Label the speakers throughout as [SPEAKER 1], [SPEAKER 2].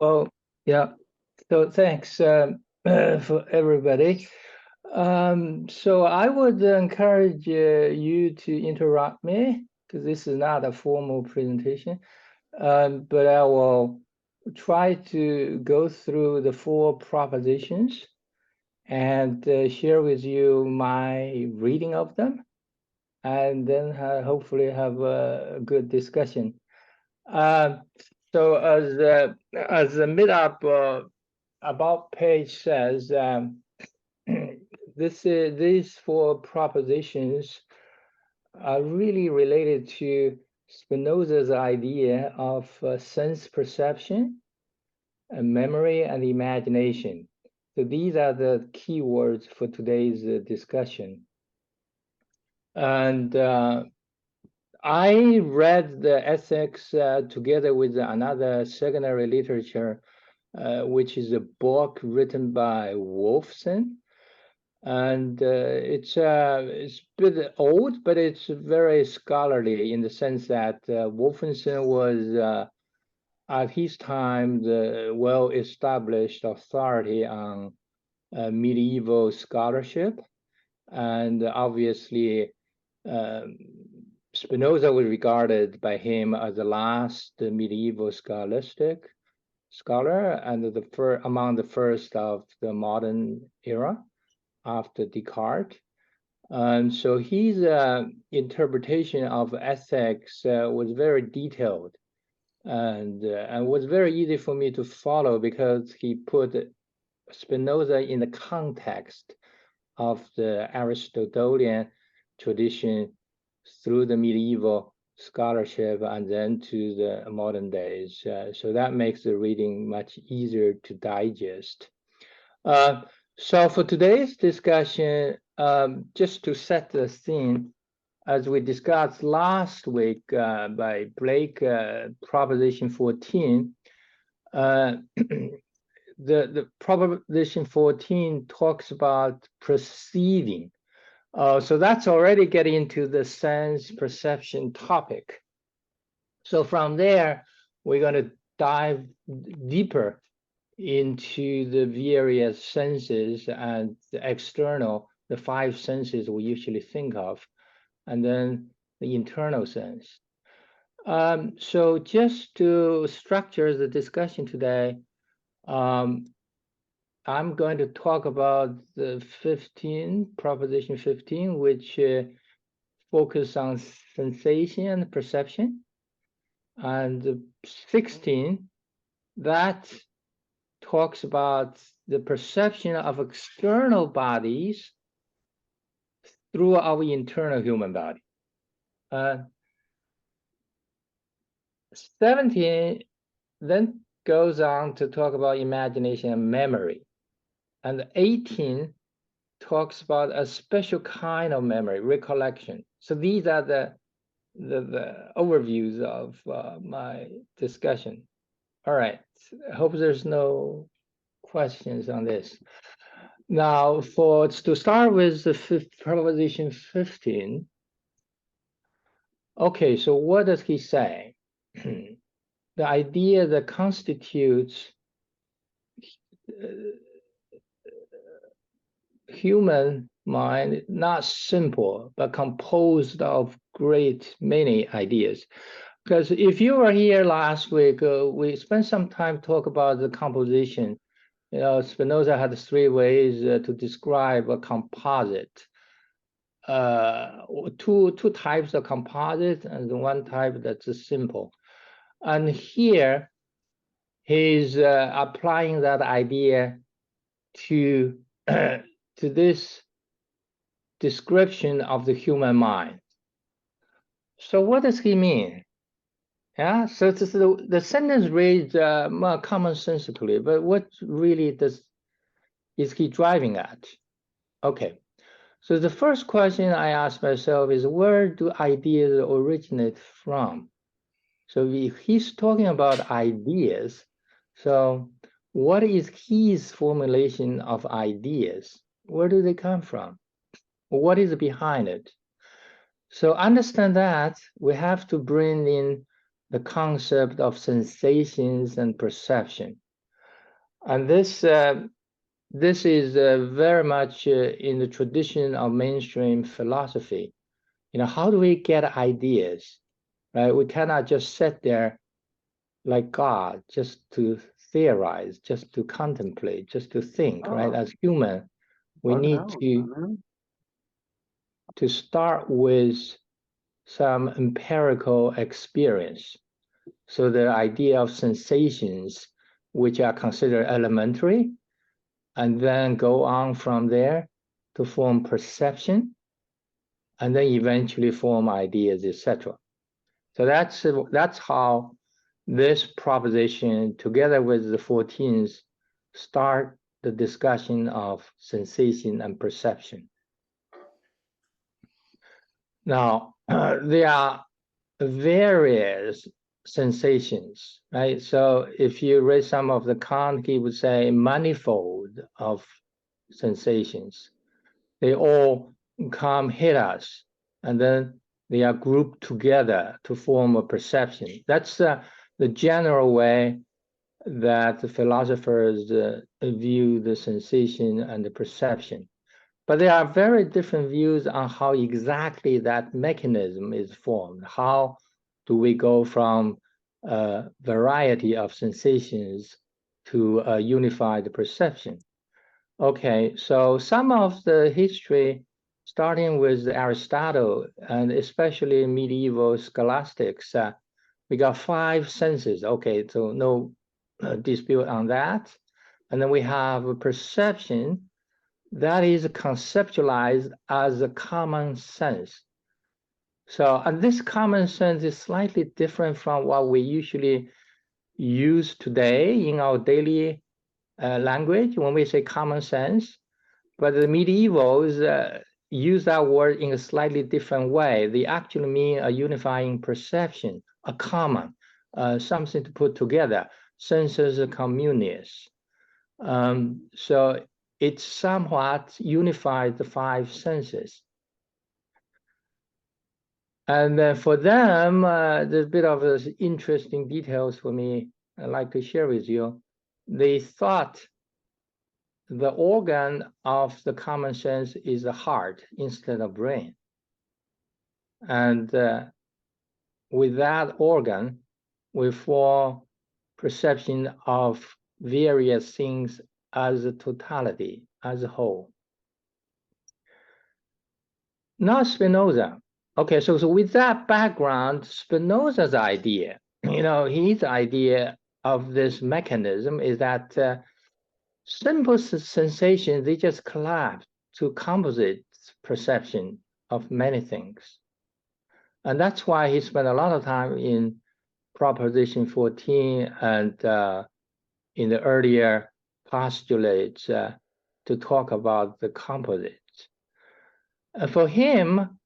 [SPEAKER 1] Well, yeah. So thanks for everybody. So I would encourage you to interrupt me because this is not a formal presentation, but I will try to go through the four propositions and share with you my reading of them, and then hopefully have a good discussion. Uh, so as the mid-up about page says, these four propositions are really related to Spinoza's idea of sense perception, memory, and imagination. So these are the key words for today's discussion. And I read the ethics together with another secondary literature, which is a book written by Wolfson. And it's a bit old, but it's very scholarly in the sense that Wolfenson was, at his time, the well-established authority on medieval scholarship. And obviously, Spinoza was regarded by him as the last medieval scholar and among the first of the modern era after Descartes. And so his interpretation of ethics was very detailed and was very easy for me to follow because he put Spinoza in the context of the Aristotelian tradition through the medieval scholarship and then to the modern days. So that makes the reading much easier to digest. So for today's discussion, just to set the scene, as we discussed last week by Blake, Proposition 14, the Proposition 14 talks about perceiving. So that's already getting into the sense perception topic. So from there, we're going to dive deeper into the various senses and the external, the five senses we usually think of, and then the internal sense. So just to structure the discussion today, I'm going to talk about the Proposition 15, which focus on sensation and perception, and 16, that talks about the perception of external bodies through our internal human body. 17 then goes on to talk about imagination and memory. And 18 talks about a special kind of memory, recollection. So these are the overviews of my discussion. All right, I hope there's no questions on this. Now, to start with the Proposition 15. Okay, so what does he say? The idea that constitutes human mind, not simple, but composed of many ideas. Because if you were here last week, we spent some time talk about the composition. You know, Spinoza had 3 ways to describe a composite. Two types of composite and one type that's simple. And here, he's applying that idea to this description of the human mind. So what does he mean? Yeah, so the sentence reads more commonsensically, but what really is he driving at? Okay, so the first question I ask myself is, where do ideas originate from? So if he's talking about ideas, so what is his formulation of ideas? Where do they come from? What is behind it? So understand that we have to bring in the concept of sensations and perception. And this is very much in the tradition of mainstream philosophy. How do we get ideas, right? We cannot just sit there like God, just to theorize, just to contemplate, just to think, right? As human, we need to start with some empirical experience. So the idea of sensations, which are considered elementary, and then go on from there to form perception, and then eventually form ideas, etc. So that's how this proposition, together with the 14th, start the discussion of sensation and perception. Now, there are various sensations, right? So if you read some of the Kant, he would say manifold of sensations. They all come hit us, and then they are grouped together to form a perception. That's the general way that the philosophers view the sensation and the perception. But there are very different views on how exactly that mechanism is formed. How do we go from a variety of sensations to a unified perception? Okay, so some of the history, starting with Aristotle, and especially medieval scholastics, we got 5 senses. Okay, so no dispute on that. And then we have a perception that is conceptualized as a common sense. So, and this common sense is slightly different from what we usually use today in our daily language when we say common sense. But the medievals use that word in a slightly different way. They actually mean a unifying perception, a common, something to put together, sensus communis. So it somewhat unifies the 5 senses. And for them, there's a bit of interesting details for me I'd like to share with you. They thought the organ of the common sense is the heart instead of brain. And with that organ, we form perception of various things as a totality, as a whole. Now Spinoza. Okay, so with that background, Spinoza's idea, his idea of this mechanism is that simple sensations, they just collapse to composite perception of many things. And that's why he spent a lot of time in Proposition 14 and in the earlier postulates to talk about the composites. For him,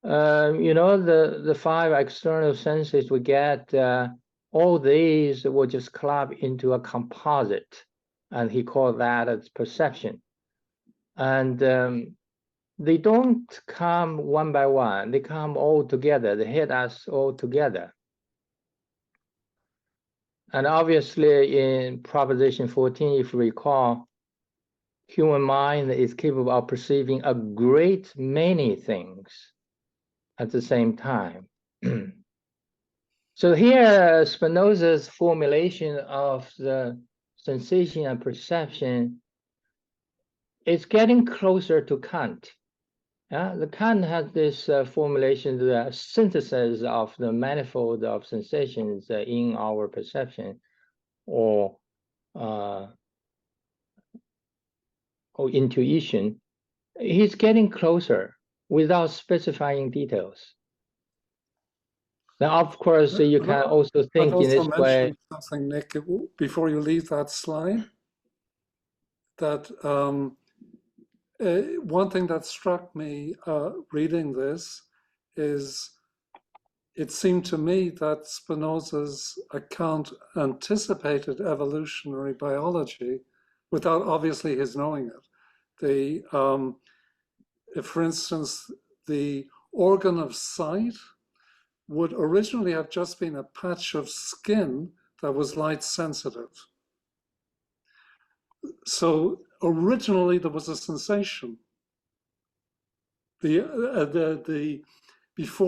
[SPEAKER 1] the 5 external senses we get, all these will just club into a composite, and he called that as perception. And they don't come one by one, they come all together, they hit us all together. And obviously in Proposition 14, if you recall, human mind is capable of perceiving a great many things at the same time. So here, Spinoza's formulation of the sensation and perception is getting closer to Kant. The Kant has this formulation, the synthesis of the manifold of sensations in our perception, or intuition. He's getting closer without specifying details. Now, of course, you can also think in this way.
[SPEAKER 2] Something, Nick, before you leave that slide, that one thing that struck me reading this is it seemed to me that Spinoza's account anticipated evolutionary biology without obviously his knowing it. If, for instance, the organ of sight would originally have just been a patch of skin that was light sensitive. So originally there was a sensation. Before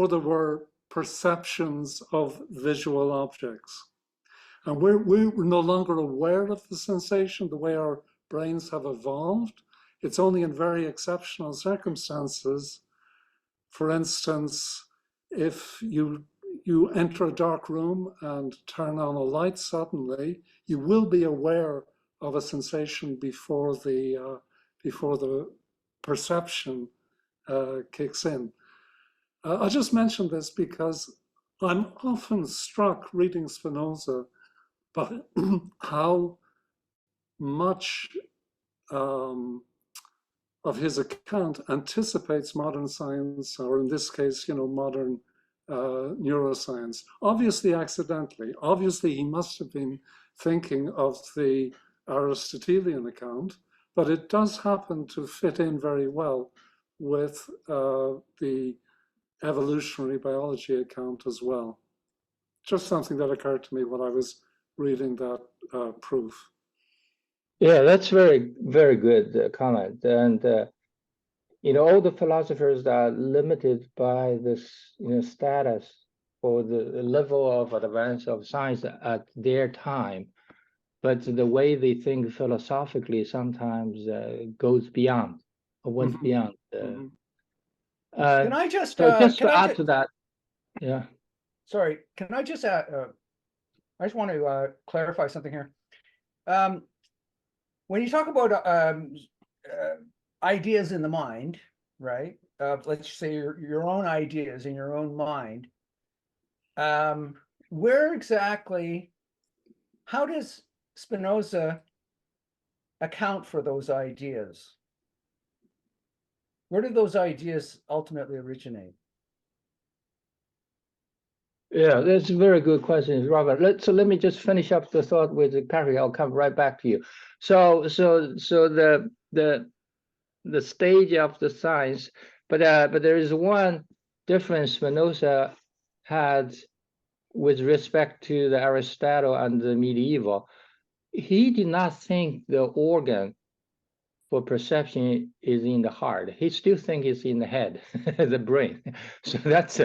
[SPEAKER 2] there were perceptions of visual objects. And we're no longer aware of the sensation the way our brains have evolved. It's only in very exceptional circumstances. For instance, if you enter a dark room and turn on a light suddenly, you will be aware of a sensation before the perception kicks in. I just mentioned this because I'm often struck reading Spinoza by how much of his account anticipates modern science, or in this case, modern neuroscience. Obviously, accidentally. Obviously, he must have been thinking of the Aristotelian account, but it does happen to fit in very well with the evolutionary biology account as well. Just something that occurred to me when I was reading that proof.
[SPEAKER 1] Yeah, that's very, very good comment. And all the philosophers are limited by this, status or the level of advance of science at their time. But the way they think philosophically sometimes goes beyond, or went beyond.
[SPEAKER 3] Can I just
[SPEAKER 1] just to add to that, yeah.
[SPEAKER 3] Sorry, can I just add? I just want to clarify something here. When you talk about ideas in the mind, right? Let's say your own ideas in your own mind. Where exactly? How does Spinoza account for those ideas? Where do those ideas ultimately originate?
[SPEAKER 1] Yeah, that's a very good question, Robert. So let me just finish up the thought with Curley. I'll come right back to you. So the stage of the science, but there is one difference Spinoza had with respect to the Aristotle and the medieval. He did not think the organ for perception is in the heart. He still thinks it's in the head, the brain. So that's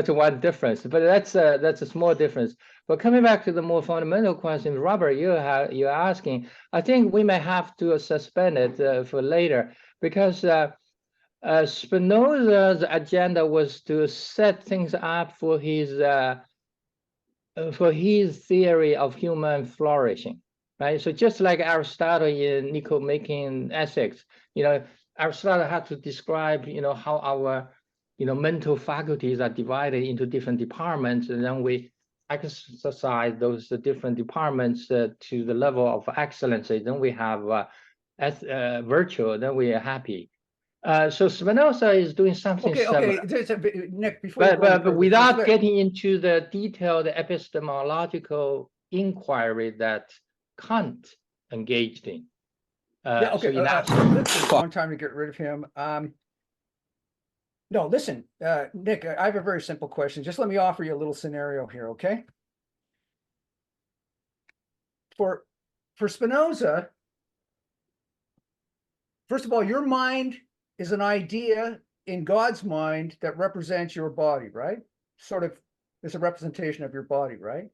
[SPEAKER 1] one difference. But that's a small difference. But coming back to the more fundamental question, Robert, you're asking, I think we may have to suspend it for later, because Spinoza's agenda was to set things up for his theory of human flourishing. Right, so just like Aristotle in Nicomachean Ethics, Aristotle had to describe, how our, mental faculties are divided into different departments, and then we exercise those different departments to the level of excellency. Then we have virtue. Then we are happy. So Spinoza is doing something similar.
[SPEAKER 3] Okay, Nick, before
[SPEAKER 1] but without getting into the detailed epistemological inquiry that Kant engaged in.
[SPEAKER 3] Yeah, okay.
[SPEAKER 1] So
[SPEAKER 3] that's a long time to get rid of him. No, listen, Nick, I have a very simple question. Just let me offer you a little scenario here, okay? For Spinoza, first of all, your mind is an idea in God's mind that represents your body, right? Sort of, it's a representation of your body, right?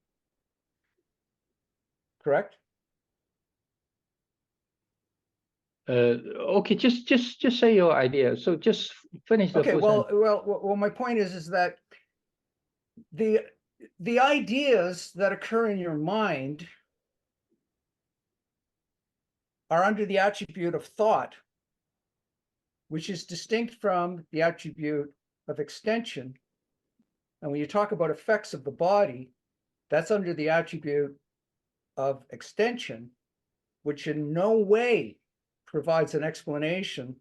[SPEAKER 3] Correct?
[SPEAKER 1] Okay, just say your idea. So just finish the
[SPEAKER 3] okay. Well, my point is that the ideas that occur in your mind are under the attribute of thought, which is distinct from the attribute of extension. And when you talk about effects of the body, that's under the attribute of extension, which in no way provides an explanation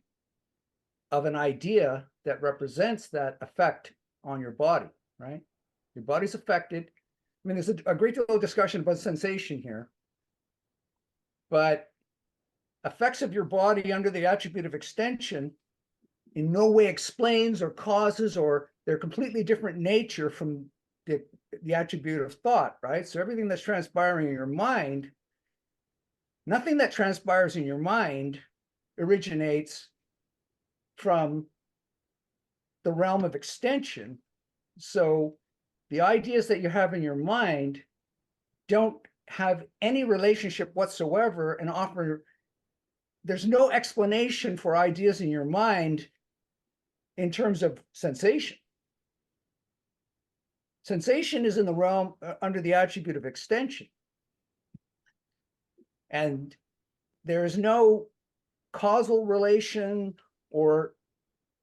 [SPEAKER 3] of an idea that represents that effect on your body, right? Your body's affected. I mean, there's a great deal of discussion about sensation here, but effects of your body under the attribute of extension in no way explains or causes, or they're completely different nature from the attribute of thought, right? So everything that's transpiring in your mind Nothing that transpires in your mind originates from the realm of extension. So the ideas that you have in your mind don't have any relationship whatsoever, and often there's no explanation for ideas in your mind in terms of sensation. Sensation is in the realm under the attribute of extension. And there is no causal relation or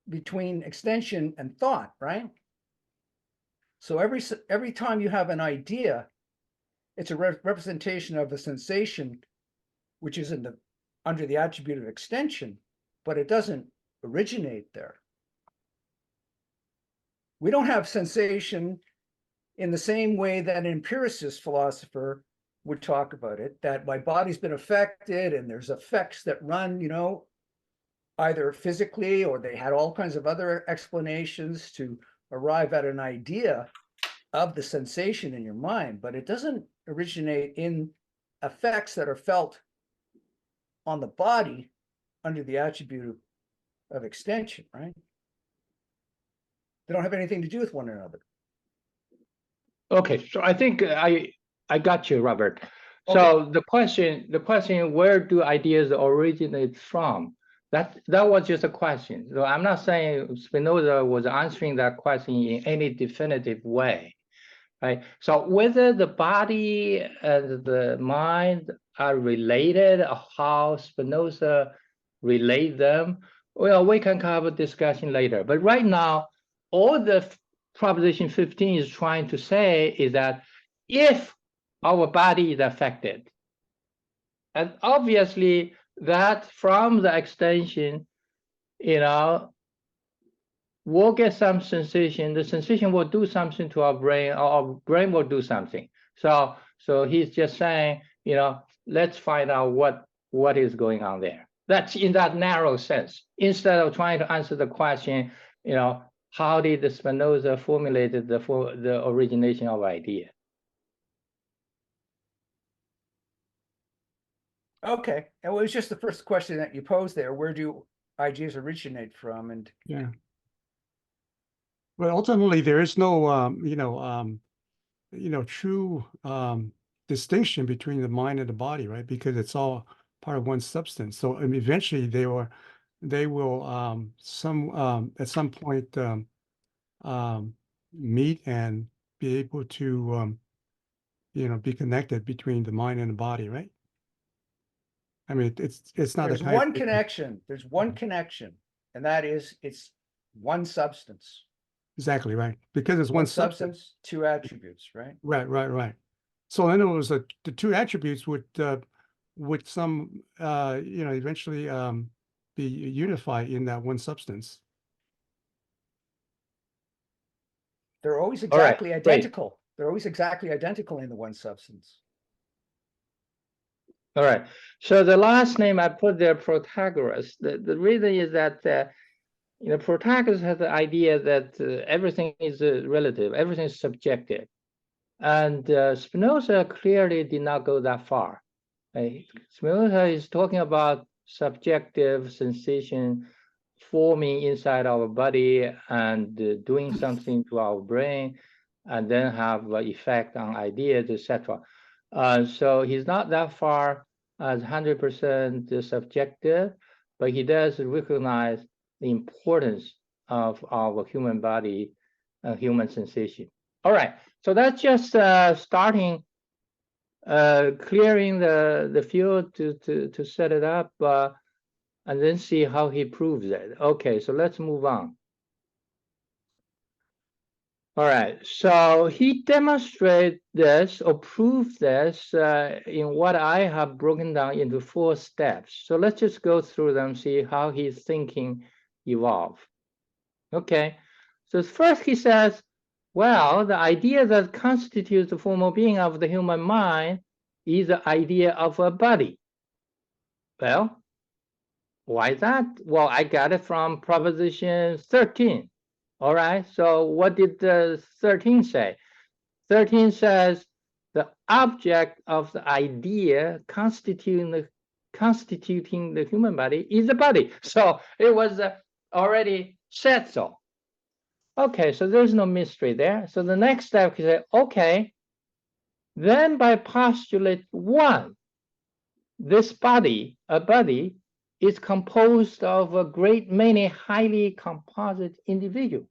[SPEAKER 3] between extension and thought, right? So every time you have an idea, it's a representation of a sensation, which is under the attribute of extension, but it doesn't originate there. We don't have sensation in the same way that an empiricist philosopher would talk about it, that my body's been affected and there's effects that run, either physically, or they had all kinds of other explanations to arrive at an idea of the sensation in your mind, but it doesn't originate in effects that are felt on the body under the attribute of extension, right? They don't have anything to do with one another.
[SPEAKER 1] Okay, so I think I got you, Robert. So the question, where do ideas originate from? That was just a question. So I'm not saying Spinoza was answering that question in any definitive way, right? So whether the body and the mind are related, or how Spinoza relate them, well, we can have a discussion later. But right now, all the Proposition 15 is trying to say is that if our body is affected, and obviously that from the extension, we'll get some sensation. The sensation will do something to our brain, or our brain will do something. So he's just saying, let's find out what is going on there. That's in that narrow sense. Instead of trying to answer the question, how did the Spinoza formulated the origination of idea?
[SPEAKER 3] Okay, and it was just the first question that you posed there. Where do ideas originate from? And
[SPEAKER 4] yeah, but ultimately there is no true distinction between the mind and the body, right? Because it's all part of one substance. So eventually they will at some point meet and be able to be connected between the mind and the body, right? I mean, it's not.
[SPEAKER 3] There's one connection. There's one connection, and that is it's one substance.
[SPEAKER 4] Exactly right, because it's one substance,
[SPEAKER 3] two attributes, right?
[SPEAKER 4] Right. So in other words, the two attributes would some eventually be unified in that one substance.
[SPEAKER 3] They're always exactly identical. Great. They're always exactly identical in the one substance.
[SPEAKER 1] All right. So the last name I put there, Protagoras. The reason is that Protagoras has the idea that everything is relative, everything is subjective, and Spinoza clearly did not go that far. Spinoza is talking about subjective sensation forming inside our body and doing something to our brain, and then have an effect on ideas, etc. So he's not that far as 100% subjective, but he does recognize the importance of our human body and human sensation. All right, so that's just starting clearing the field to set it up, and then see how he proves it. Okay, so let's move on. All right, so he demonstrated this or proved this in what I have broken down into 4 steps. So let's just go through them, see how his thinking evolved. Okay, so first he says, well, the idea that constitutes the formal being of the human mind is the idea of a body. Well, why is that? Well, I got it from Proposition 13. All right, so what did 13 say? 13 says the object of the idea constituting the constituting the human body is the body. So it was already said so. Okay, so there's no mystery there. So the next step is say, okay, then by postulate 1, this body, a body, is composed of a great many highly composite individuals.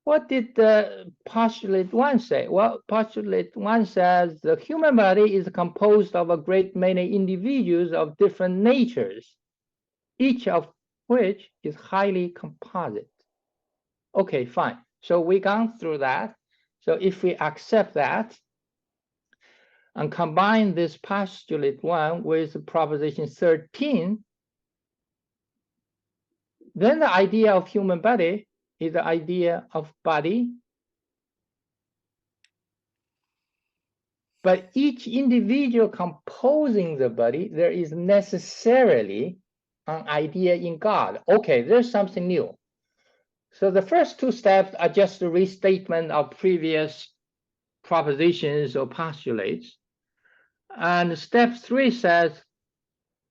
[SPEAKER 1] What did the postulate 1 say? Well, postulate 1 says the human body is composed of a great many individuals of different natures, each of which is highly composite. Okay, fine. So we gone through that. So if we accept that and combine this postulate 1 with proposition 13, then the idea of human body is the idea of body. But each individual composing the body, there is necessarily an idea in God. Okay, there's something new. So the first 2 steps are just a restatement of previous propositions or postulates. And step 3 says,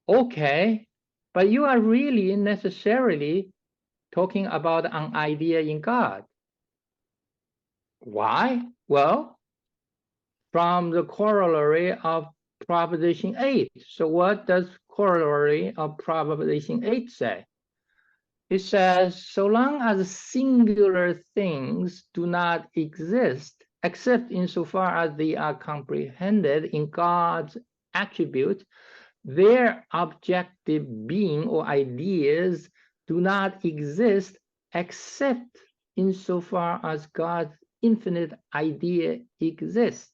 [SPEAKER 1] okay, but you are really necessarily talking about an idea in God. Why? Well, from the corollary of proposition 8. So what does corollary of proposition 8 say? It says, so long as singular things do not exist, except insofar as they are comprehended in God's attribute, their objective being or ideas do not exist except insofar as God's infinite idea exists.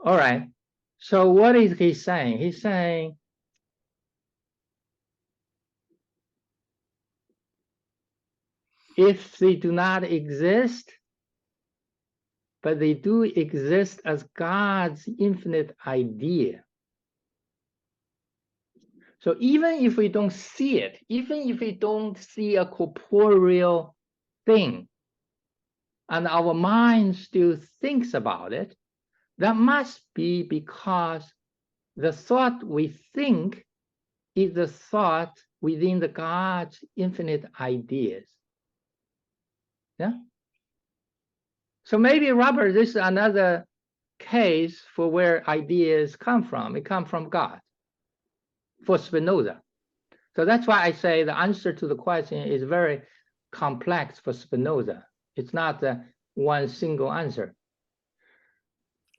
[SPEAKER 1] All right, so what is he saying? He's saying, if they do not exist, but they do exist as God's infinite idea. So even if we don't see it, even if we don't see a corporeal thing, and our mind still thinks about it, that must be because the thought we think is the thought within the God's infinite ideas. Yeah. So maybe, Robert, this is another case for where ideas come from. It comes from God for Spinoza. So that's why I say the answer to the question is very complex for Spinoza. It's not one single answer.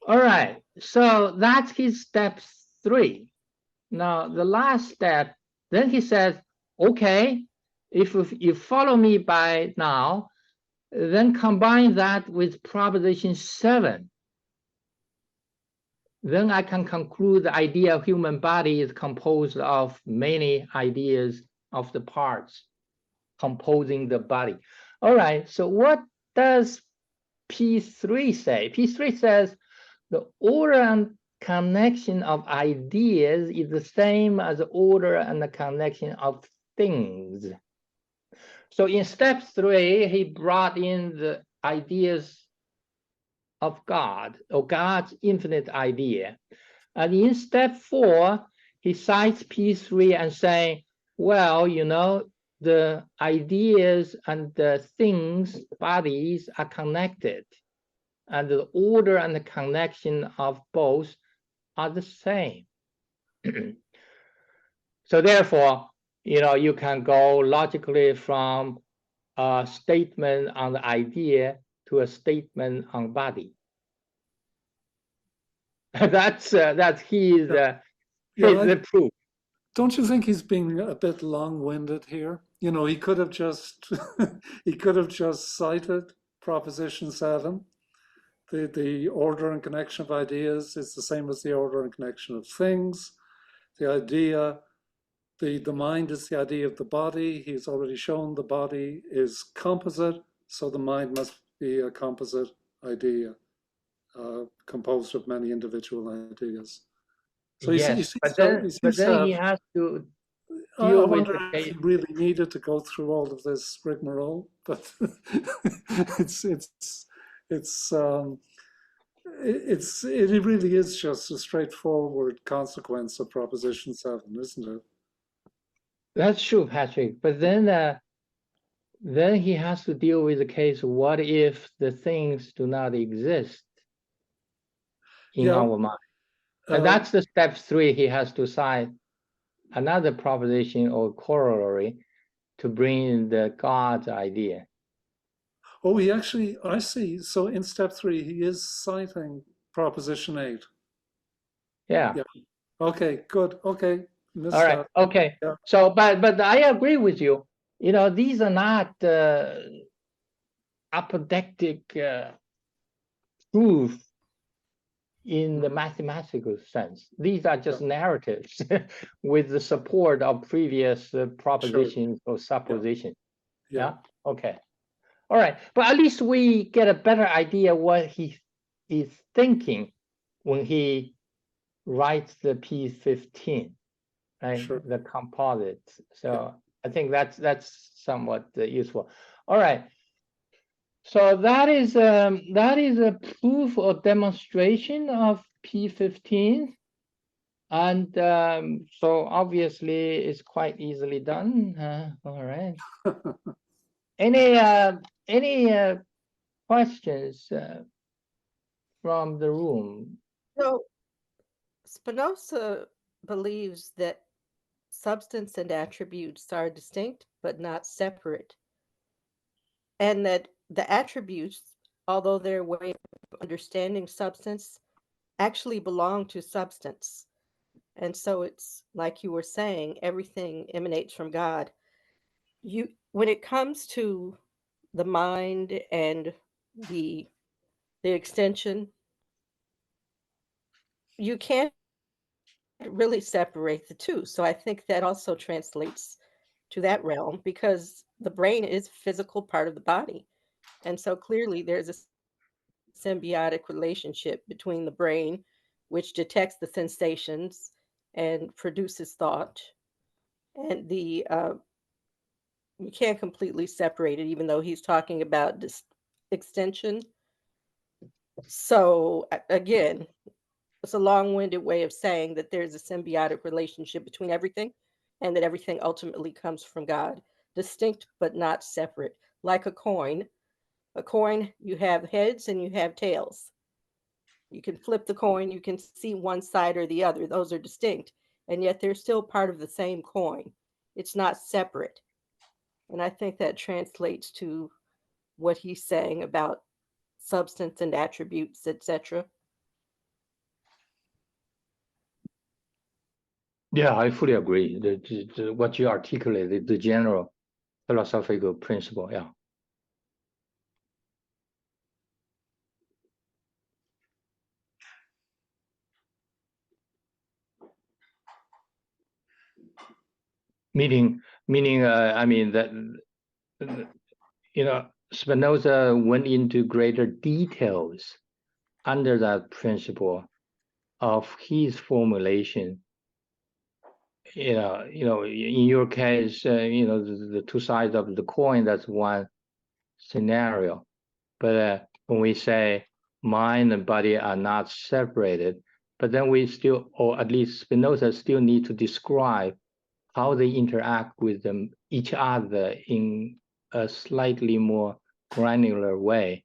[SPEAKER 1] All right, so that's his step 3. Now, the last step, then he says, okay, if you follow me by now, then combine that with proposition 7. Then I can conclude the idea of human body is composed of many ideas of the parts composing the body. All right, so what does P3 say? P3 says the order and connection of ideas is the same as the order and the connection of things. So in step 3, he brought in the ideas of God, or God's infinite idea. And in step 4, he cites P3 and saying, well, you know, the ideas and the things, bodies are connected. And the order and the connection of both are the same. So therefore, you know, you can go logically from a statement on the idea to a statement on body. That's his the proof.
[SPEAKER 2] Don't you think he's being a bit long-winded here? You know, he could have just cited proposition 7. The order and connection of ideas is the same as the order and connection of things. The idea, the mind is the idea of the body. He's already shown the body is composite, so the mind must be a composite idea, composed of many individual ideas. So
[SPEAKER 1] yes, but then he has to
[SPEAKER 2] I wonder if he really needed to go through all of this rigmarole, but it's it really is just a straightforward consequence of Proposition 7, isn't it?
[SPEAKER 1] That's true, Patrick. But then he has to deal with the case, what if the things do not exist in
[SPEAKER 2] Yeah.
[SPEAKER 1] our mind? And that's the step 3. He has to cite another proposition or corollary to bring in the God idea.
[SPEAKER 2] Oh, he actually, I see. So in step 3, he is citing Proposition 8.
[SPEAKER 1] Yeah.
[SPEAKER 2] Okay, good. Okay. Missed
[SPEAKER 1] All right.
[SPEAKER 2] that.
[SPEAKER 1] Okay.
[SPEAKER 2] Yeah.
[SPEAKER 1] So, but I agree with you. You know, these are not apodictic proof in the mathematical sense. These are just narratives with the support of previous propositions or suppositions. Yeah. Okay. All right. But at least we get a better idea what he is thinking when he writes the P15, right?
[SPEAKER 2] Sure.
[SPEAKER 1] The composite. So I think that's somewhat useful. All right. So that is a proof or demonstration of P15, and so obviously it's quite easily done. All right. Any questions from the room?
[SPEAKER 5] So Spinoza believes that substance and attributes are distinct but not separate, and that the attributes, although they're a way of understanding substance, actually belong to substance. And so it's like you were saying, everything emanates from God. When it comes to the mind and the extension, you can't really separate the two. So I think that also translates to that realm, because the brain is a physical part of the body. And so clearly there's a symbiotic relationship between the brain, which detects the sensations and produces thought, and the you can't completely separate it, even though he's talking about this extension. So again, it's a long-winded way of saying that there's a symbiotic relationship between everything, and that everything ultimately comes from God, distinct but not separate. Like a coin, you have heads and you have tails. You can flip the coin, you can see one side or the other. Those are distinct, and yet they're still part of the same coin. It's not separate. And I think that translates to what he's saying about substance and attributes, etc.
[SPEAKER 1] Yeah, I fully agree. What you articulated, the general philosophical principle. Yeah. Meaning, I mean that, you know, Spinoza went into greater details under that principle of his formulation. You know, in your case, you know, the two sides of the coin, that's one scenario. But when we say mind and body are not separated, but then we still, or at least Spinoza still need to describe how they interact with each other in a slightly more granular way.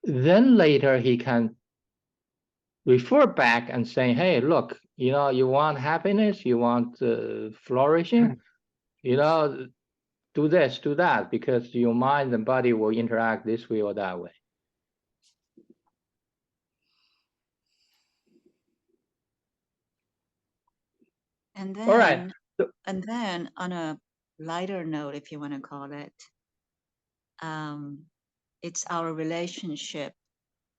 [SPEAKER 1] Then later he can refer back and say, hey, look, you know, you want happiness, you want flourishing, you know, do this, do that, because your mind and body will interact this way or that way.
[SPEAKER 6] And then,
[SPEAKER 1] All right.
[SPEAKER 6] And then on a lighter note, if you want to call it, it's our relationship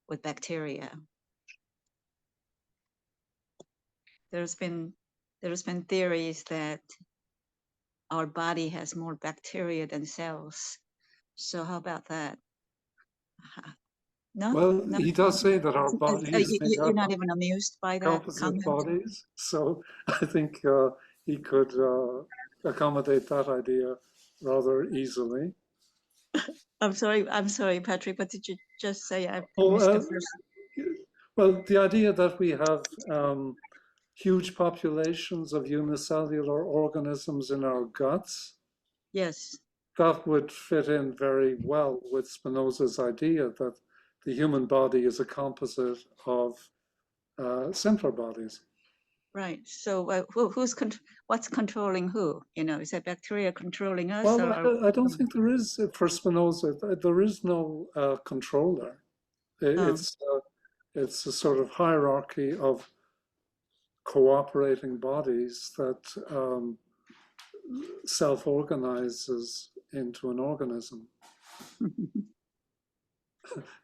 [SPEAKER 6] with bacteria. There's been theories that our body has more bacteria than cells. So how about that? No.
[SPEAKER 2] Well,
[SPEAKER 6] no?
[SPEAKER 2] he does say that our bodies
[SPEAKER 6] you're not even amused by that
[SPEAKER 2] composite
[SPEAKER 6] comment?
[SPEAKER 2] bodies. So I think he could accommodate that idea rather easily.
[SPEAKER 6] I'm sorry, Patrick. What did you just say? I
[SPEAKER 2] Oh,
[SPEAKER 6] missed the first.
[SPEAKER 2] Well, the idea that we have huge populations of unicellular organisms in our guts,
[SPEAKER 6] Yes.
[SPEAKER 2] that would fit in very well with Spinoza's idea that the human body is a composite of simpler bodies.
[SPEAKER 6] Right. So what's controlling who? You know, is that bacteria controlling us?
[SPEAKER 2] Well,
[SPEAKER 6] or
[SPEAKER 2] I don't think there is, for Spinoza, there is no controller. It's a sort of hierarchy of cooperating bodies that self-organizes into an organism.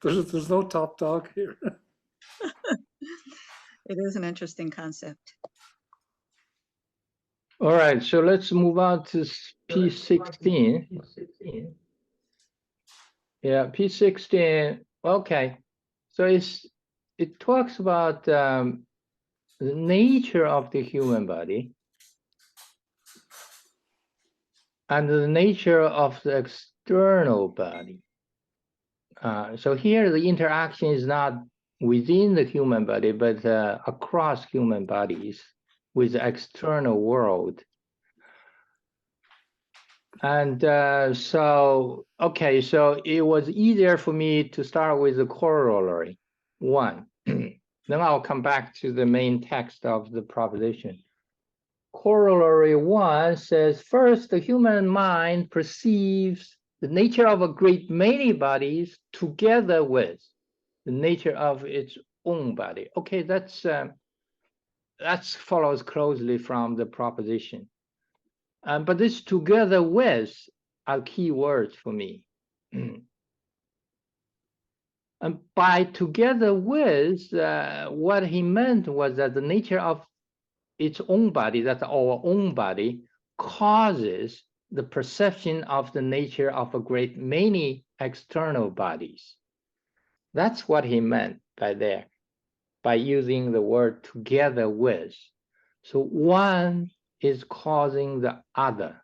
[SPEAKER 2] There's no top dog here.
[SPEAKER 6] It is an interesting concept.
[SPEAKER 1] All right, so let's move on to P16. Yeah, P16. Okay, so it talks about the nature of the human body and the nature of the external body. So here the interaction is not within the human body, but across human bodies with the external world. And so it was easier for me to start with the corollary one. Then I'll come back to the main text of the proposition. Corollary one says, first, the human mind perceives the nature of a great many bodies together with the nature of its own body. Okay, that follows closely from the proposition. But this together with are key words for me. And by together with, what he meant was that the nature of its own body, that's our own body, causes the perception of the nature of a great many external bodies. That's what he meant by using the word together with. So one is causing the other.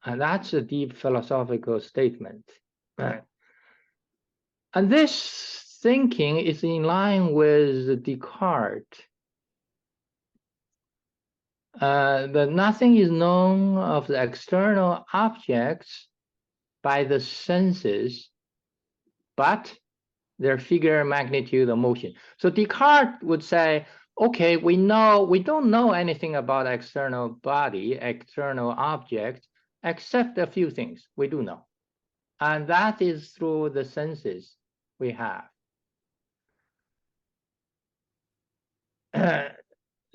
[SPEAKER 1] And that's a deep philosophical statement. And this thinking is in line with Descartes. That nothing is known of the external objects by the senses, but their figure, magnitude, or motion. So Descartes would say, okay, we don't know anything about external body, external objects, except a few things we do know. And that is through the senses we have.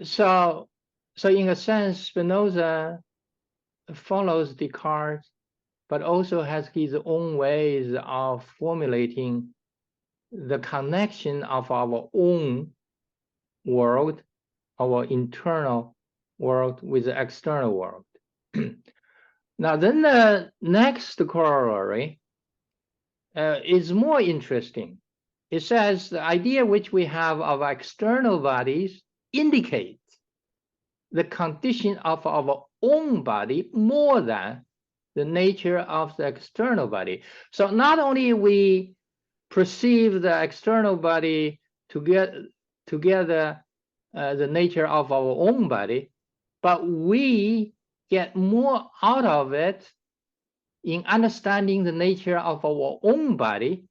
[SPEAKER 1] So in a sense, Spinoza follows Descartes, but also has his own ways of formulating the connection of our own world, our internal world with the external world. Now, then the next corollary is more interesting. It says the idea which we have of external bodies indicates the condition of our own body more than the nature of the external body. So not only we perceive the external body together the nature of our own body, but we get more out of it in understanding the nature of our own body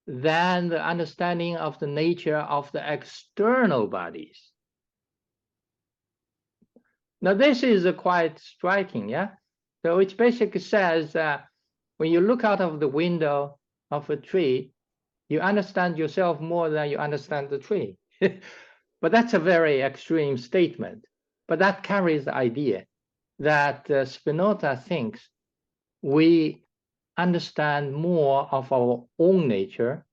[SPEAKER 1] than the understanding of the nature of the external bodies. Now, this is quite striking, yeah? So it basically says that when you look out of the window of a tree, you understand yourself more than you understand the tree. But that's a very extreme statement. But that carries the idea that Spinoza thinks we understand more of our own nature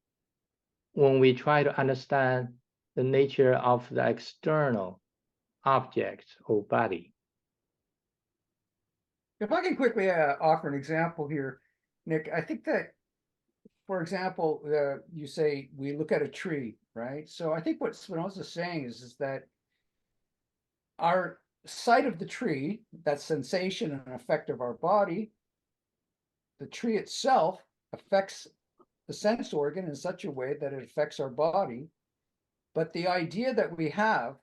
[SPEAKER 1] when we try to understand the nature of the external objects or body.
[SPEAKER 3] If I can quickly offer an example here, Nick, I think that, for example, you say we look at a tree, right? So I think what Spinoza is saying is that our sight of the tree, that sensation and effect of our body, the tree itself affects the sense organ in such a way that it affects our body. But the idea that we have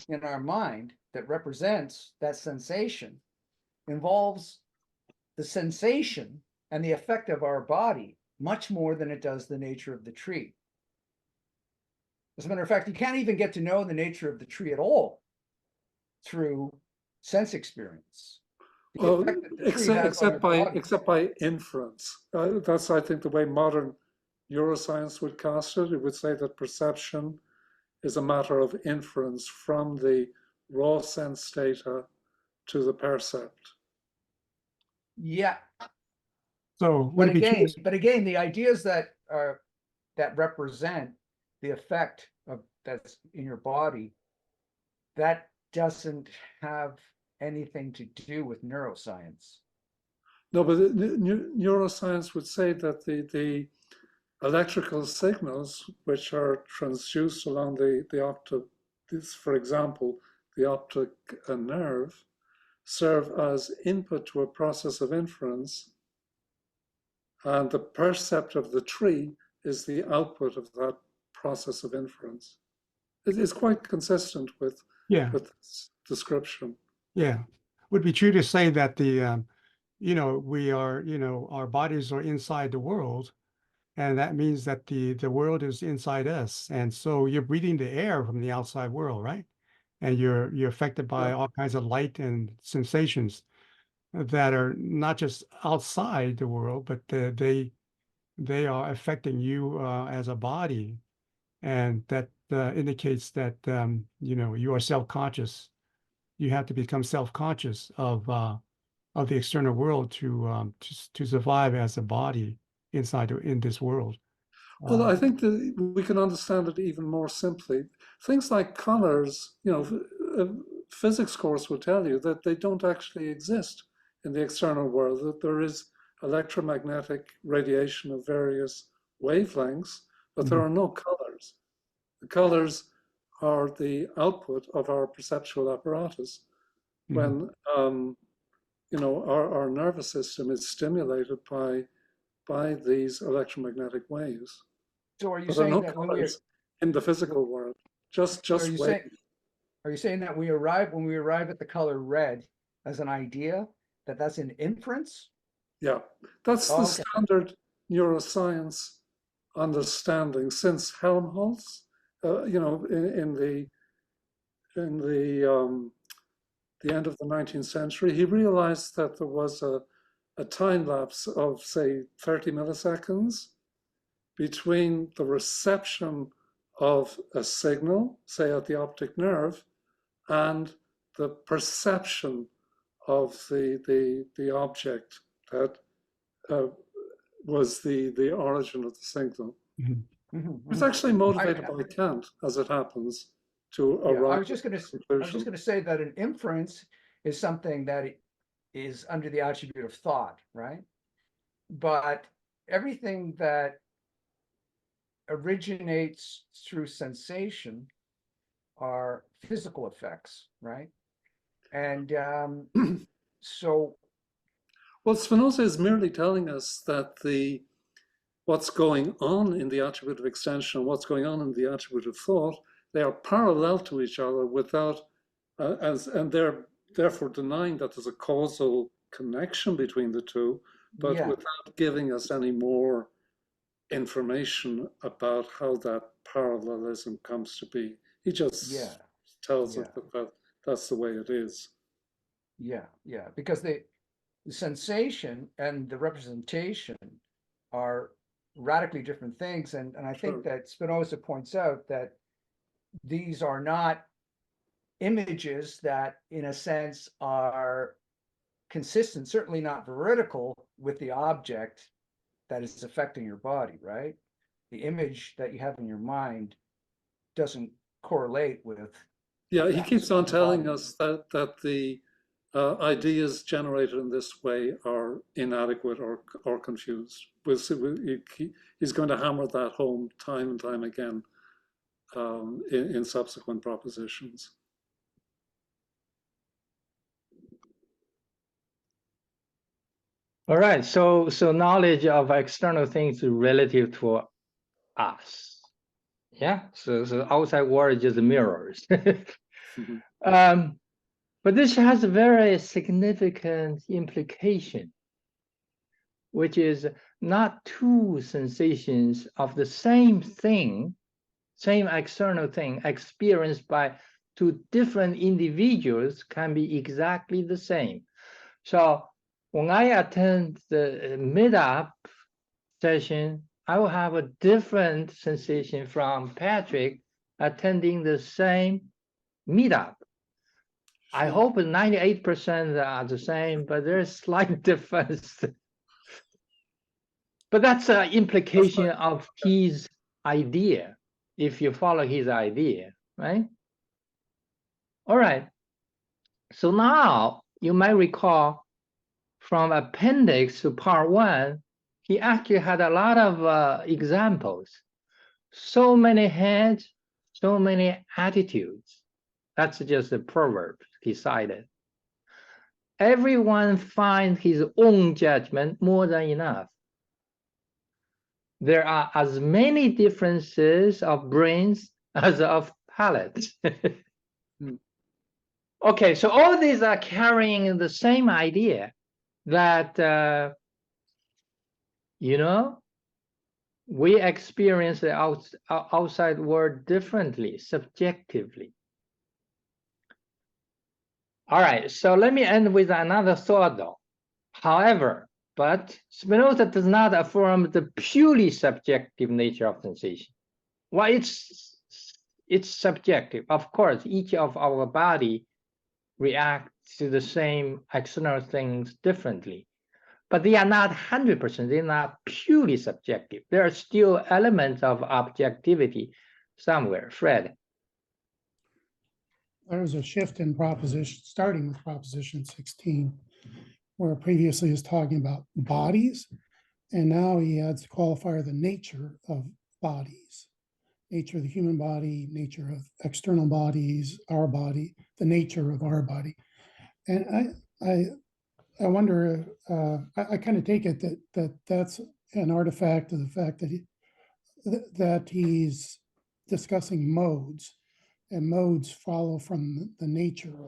[SPEAKER 3] in our mind that represents that sensation involves the sensation and the effect of our body much more than it does the nature of the tree. As a matter of fact, you can't even get to know the nature of the tree at all through sense experience. The
[SPEAKER 2] Well,
[SPEAKER 3] effect that the tree has on
[SPEAKER 2] except by inference. That's, I think, the way modern neuroscience would cast it. It would say that perception is a matter of inference from the raw sense data to the percept.
[SPEAKER 3] Yeah.
[SPEAKER 4] So
[SPEAKER 3] But again, the ideas that are that represent the effect of that's in your body, that doesn't have anything to do with neuroscience.
[SPEAKER 2] No, but neuroscience would say that the electrical signals which are transduced along the optic, for example, the optic nerve, serve as input to a process of inference, and the percept of the tree is the output of that process of inference. It is quite consistent with this description.
[SPEAKER 4] Yeah, would be true to say that the we are, our bodies are inside the world, and that means that the world is inside us, and so you're breathing the air from the outside world, right? And you're affected by all kinds of light and sensations that are not just outside the world, but they are affecting you as a body, and that indicates that you are self-conscious. You have to become self-conscious of the external world to survive as a body in this world.
[SPEAKER 2] Well, I think that we can understand it even more simply. Things like colors, a physics course will tell you that they don't actually exist in the external world, that there is electromagnetic radiation of various wavelengths, but there are no colors. The colors are the output of our perceptual apparatus. When our nervous system is stimulated by these electromagnetic waves.
[SPEAKER 3] So are you
[SPEAKER 2] But there are
[SPEAKER 3] saying
[SPEAKER 2] no
[SPEAKER 3] that when
[SPEAKER 2] colors in the physical world, just waves.
[SPEAKER 3] Are you saying that when we arrive at the color red as an idea, that's an inference?
[SPEAKER 2] Yeah, that's the standard neuroscience understanding since Helmholtz. In the end of the 19th century, he realized that there was a time lapse of, say, 30 milliseconds between the reception of a signal, say at the optic nerve, and the perception of the object that was the origin of the signal. It's actually motivated by Kant, as it happens, to arrive.
[SPEAKER 3] I was just going to say that an inference is something that is under the attribute of thought, right? But everything that originates through sensation are physical effects, right? And so,
[SPEAKER 2] well, Spinoza is merely telling us that what's going on in the attribute of extension and what's going on in the attribute of thought, they are parallel to each other without, and they're therefore denying that there's a causal connection between the two, but without giving us any more information about how that parallelism comes to be. He just tells us that that's the way it is.
[SPEAKER 3] Yeah, because the sensation and the representation are radically different things. And I think that Spinoza points out that these are not images that, in a sense, are consistent, certainly not veridical with the object that is affecting your body, right? The image that you have in your mind doesn't correlate with.
[SPEAKER 2] Yeah, he keeps on telling us that the ideas generated in this way are inadequate or confused. He's going to hammer that home time and time again in subsequent propositions.
[SPEAKER 1] All right, so knowledge of external things is relative to us. Yeah, so outside world just mirrors.
[SPEAKER 2] Mhm.
[SPEAKER 1] But this has a very significant implication, which is not two sensations of the same thing, same external thing experienced by two different individuals can be exactly the same. So when I attend the meetup session, I will have a different sensation from Patrick attending the same meetup. I
[SPEAKER 2] Sure.
[SPEAKER 1] hope 98% are the same, but there's slight difference. But that's an implication of his idea, if you follow his idea, right? All right. So now you might recall from Appendix to Part 1, he actually had a lot of examples. So many heads, so many attitudes. That's just a proverb he cited. Everyone finds his own judgment more than enough. There are as many differences of brains as of palates. Okay, so all these are carrying the same idea that, we experience the outside world differently, subjectively. All right, so let me end with another thought though. However, but Spinoza does not affirm the purely subjective nature of sensation. Well, it's subjective. Of course, each of our body reacts to the same external things differently, but they are not 100%. They're not purely subjective. There are still elements of objectivity somewhere. Fred.
[SPEAKER 7] There's a shift in proposition, starting with proposition 16, where previously he was talking about bodies, and now he adds the qualifier, the nature of bodies, nature of the human body, nature of external bodies, our body, the nature of our body. And I wonder, I kind of take it that's an artifact of the fact that he's discussing modes, and modes follow from the nature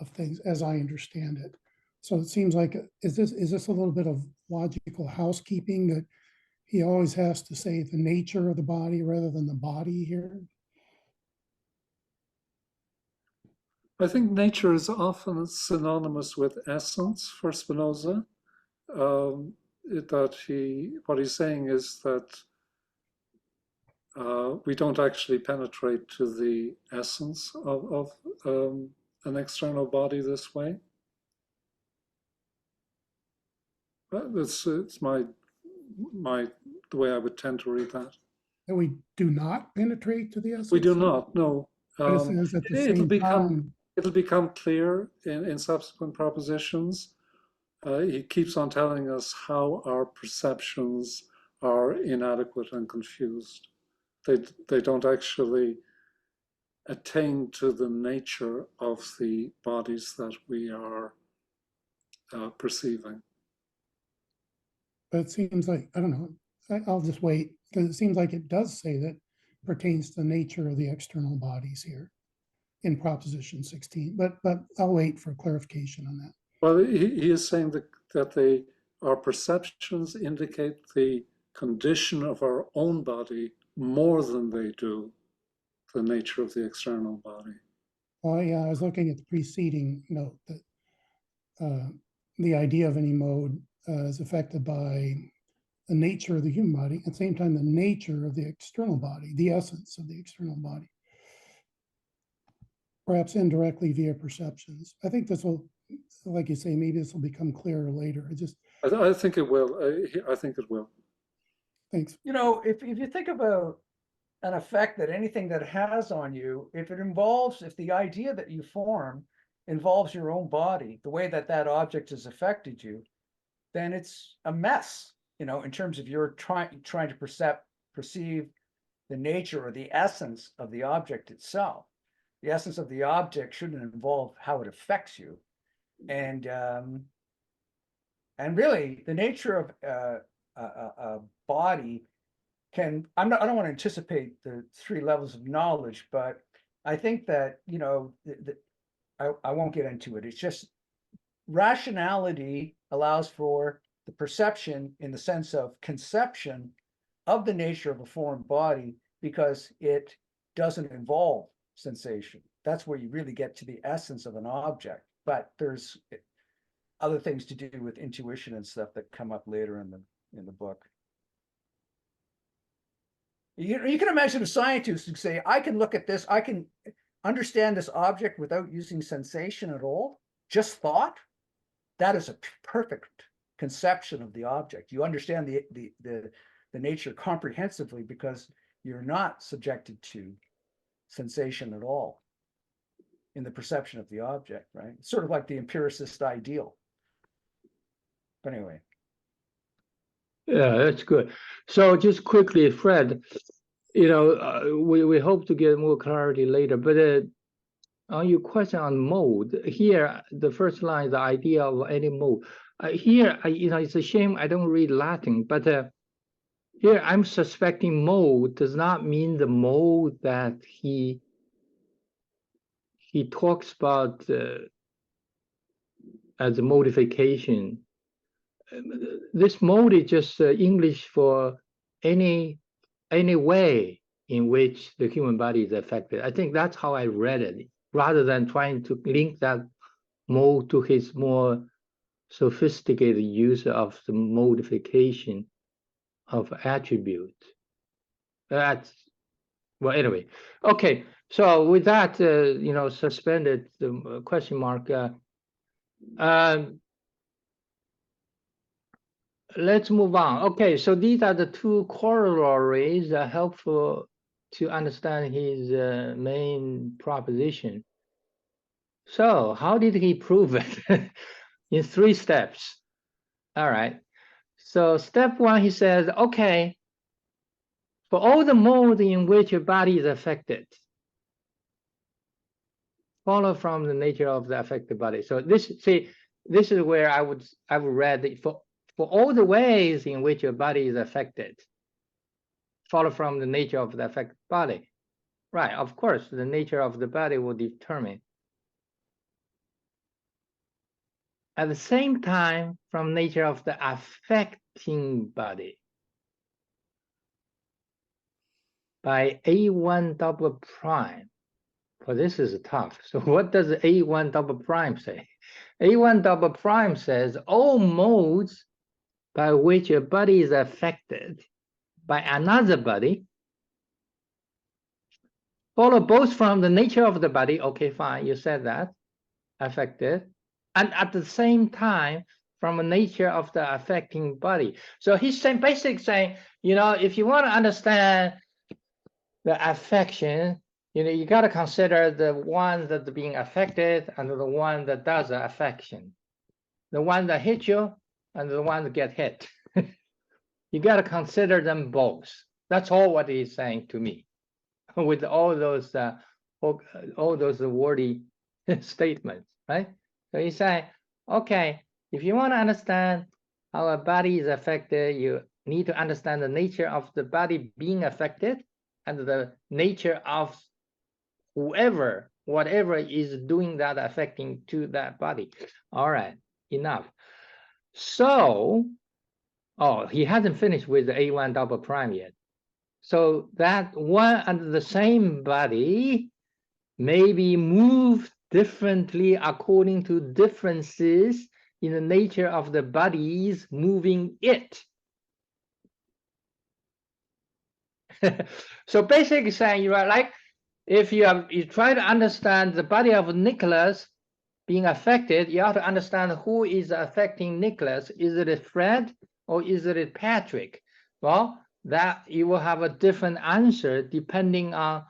[SPEAKER 7] of things, as I understand it. So it seems like, is this a little bit of logical housekeeping, that he always has to say the nature of the body rather than the body here?
[SPEAKER 2] I think nature is often synonymous with essence for Spinoza. What he's saying is that we don't actually penetrate to the essence of an external body this way. It's the way I would tend to read that.
[SPEAKER 7] That we do not penetrate to the essence?
[SPEAKER 2] We do not, no.
[SPEAKER 7] But it says at the same time.
[SPEAKER 2] It'll become clear in subsequent propositions. He keeps on telling us how our perceptions are inadequate and confused. They don't actually attain to the nature of the bodies that we are perceiving.
[SPEAKER 7] But it seems like, I don't know, I'll just wait, because it seems like it does say that pertains to the nature of the external bodies here in proposition 16, but I'll wait for clarification on that.
[SPEAKER 2] Well, he is saying that our perceptions indicate the condition of our own body more than they do the nature of the external body.
[SPEAKER 7] Oh yeah, I was looking at the preceding note that the idea of any mode is affected by the nature of the human body, at the same time the nature of the external body, the essence of the external body, perhaps indirectly via perceptions. I think this will, like you say, maybe this will become clearer later.
[SPEAKER 2] I think it will. I think it will.
[SPEAKER 7] Thanks.
[SPEAKER 3] If you think about an effect that anything that has on you, if the idea that you form involves your own body, the way that object has affected you, then it's a mess, in terms of you're trying to perceive the nature or the essence of the object itself. The essence of the object shouldn't involve how it affects you. And really the nature of a body I don't want to anticipate the 3 levels of knowledge, but I think that, you know, I won't get into it. It's just rationality allows for the perception in the sense of conception of the nature of a foreign body because it doesn't involve sensation. That's where you really get to the essence of an object. But there's other things to do with intuition and stuff that come up later in the book. You can imagine a scientist who say, I can look at this, I can understand this object without using sensation at all, just thought. That is a perfect conception of the object. You understand the nature comprehensively because you're not subjected to sensation at all in the perception of the object, right? It's sort of like the empiricist ideal. But anyway.
[SPEAKER 1] Yeah, that's good. So just quickly, Fred, you know, we hope to get more clarity later, but on your question on mode, here, the first line is the idea of any mode. Here, you know, it's a shame I don't read Latin, but here I'm suspecting mode does not mean the mode that he talks about as a modification. This mode is just English for any way in which the human body is affected. I think that's how I read it, rather than trying to link that mode to his more sophisticated use of the modification of attribute. That's, well, anyway. Okay, so with that, you know, suspended the question mark, let's move on. Okay, so these are the 2 corollaries that are helpful to understand his main proposition. So how did he prove it? In 3 steps. All right. So step 1, he says, okay, for all the modes in which your body is affected, follow from the nature of the affected body. So this is where I would read that for all the ways in which your body is affected, follow from the nature of the affected body. Right, of course, the nature of the body will determine. At the same time, from nature of the affecting body. By A1 double prime. Well, this is tough. So what does A1 double prime say? A1 double prime says all modes by which a body is affected by another body follow both from the nature of the body. Okay, fine, you said that, affected, and at the same time from the nature of the affecting body. So he's saying, basically saying, you know, if you want to understand the affection, you know, you got to consider the one that's being affected and the one that does the affection, the one that hits you and the one that get hit. You got to consider them both. That's all what he's saying to me, with all those wordy statements, right? So he's saying, okay, if you want to understand how a body is affected, you need to understand the nature of the body being affected and the nature of whatever is doing that affecting to that body. All right, enough. So, oh, he hasn't finished with the A1 double prime yet. So that one and the same body may be moved differently according to differences in the nature of the bodies moving it. So basically saying, you are like, if you try to understand the body of Nicholas being affected, you have to understand who is affecting Nicholas. Is it Fred or is it Patrick? Well, that you will have a different answer depending on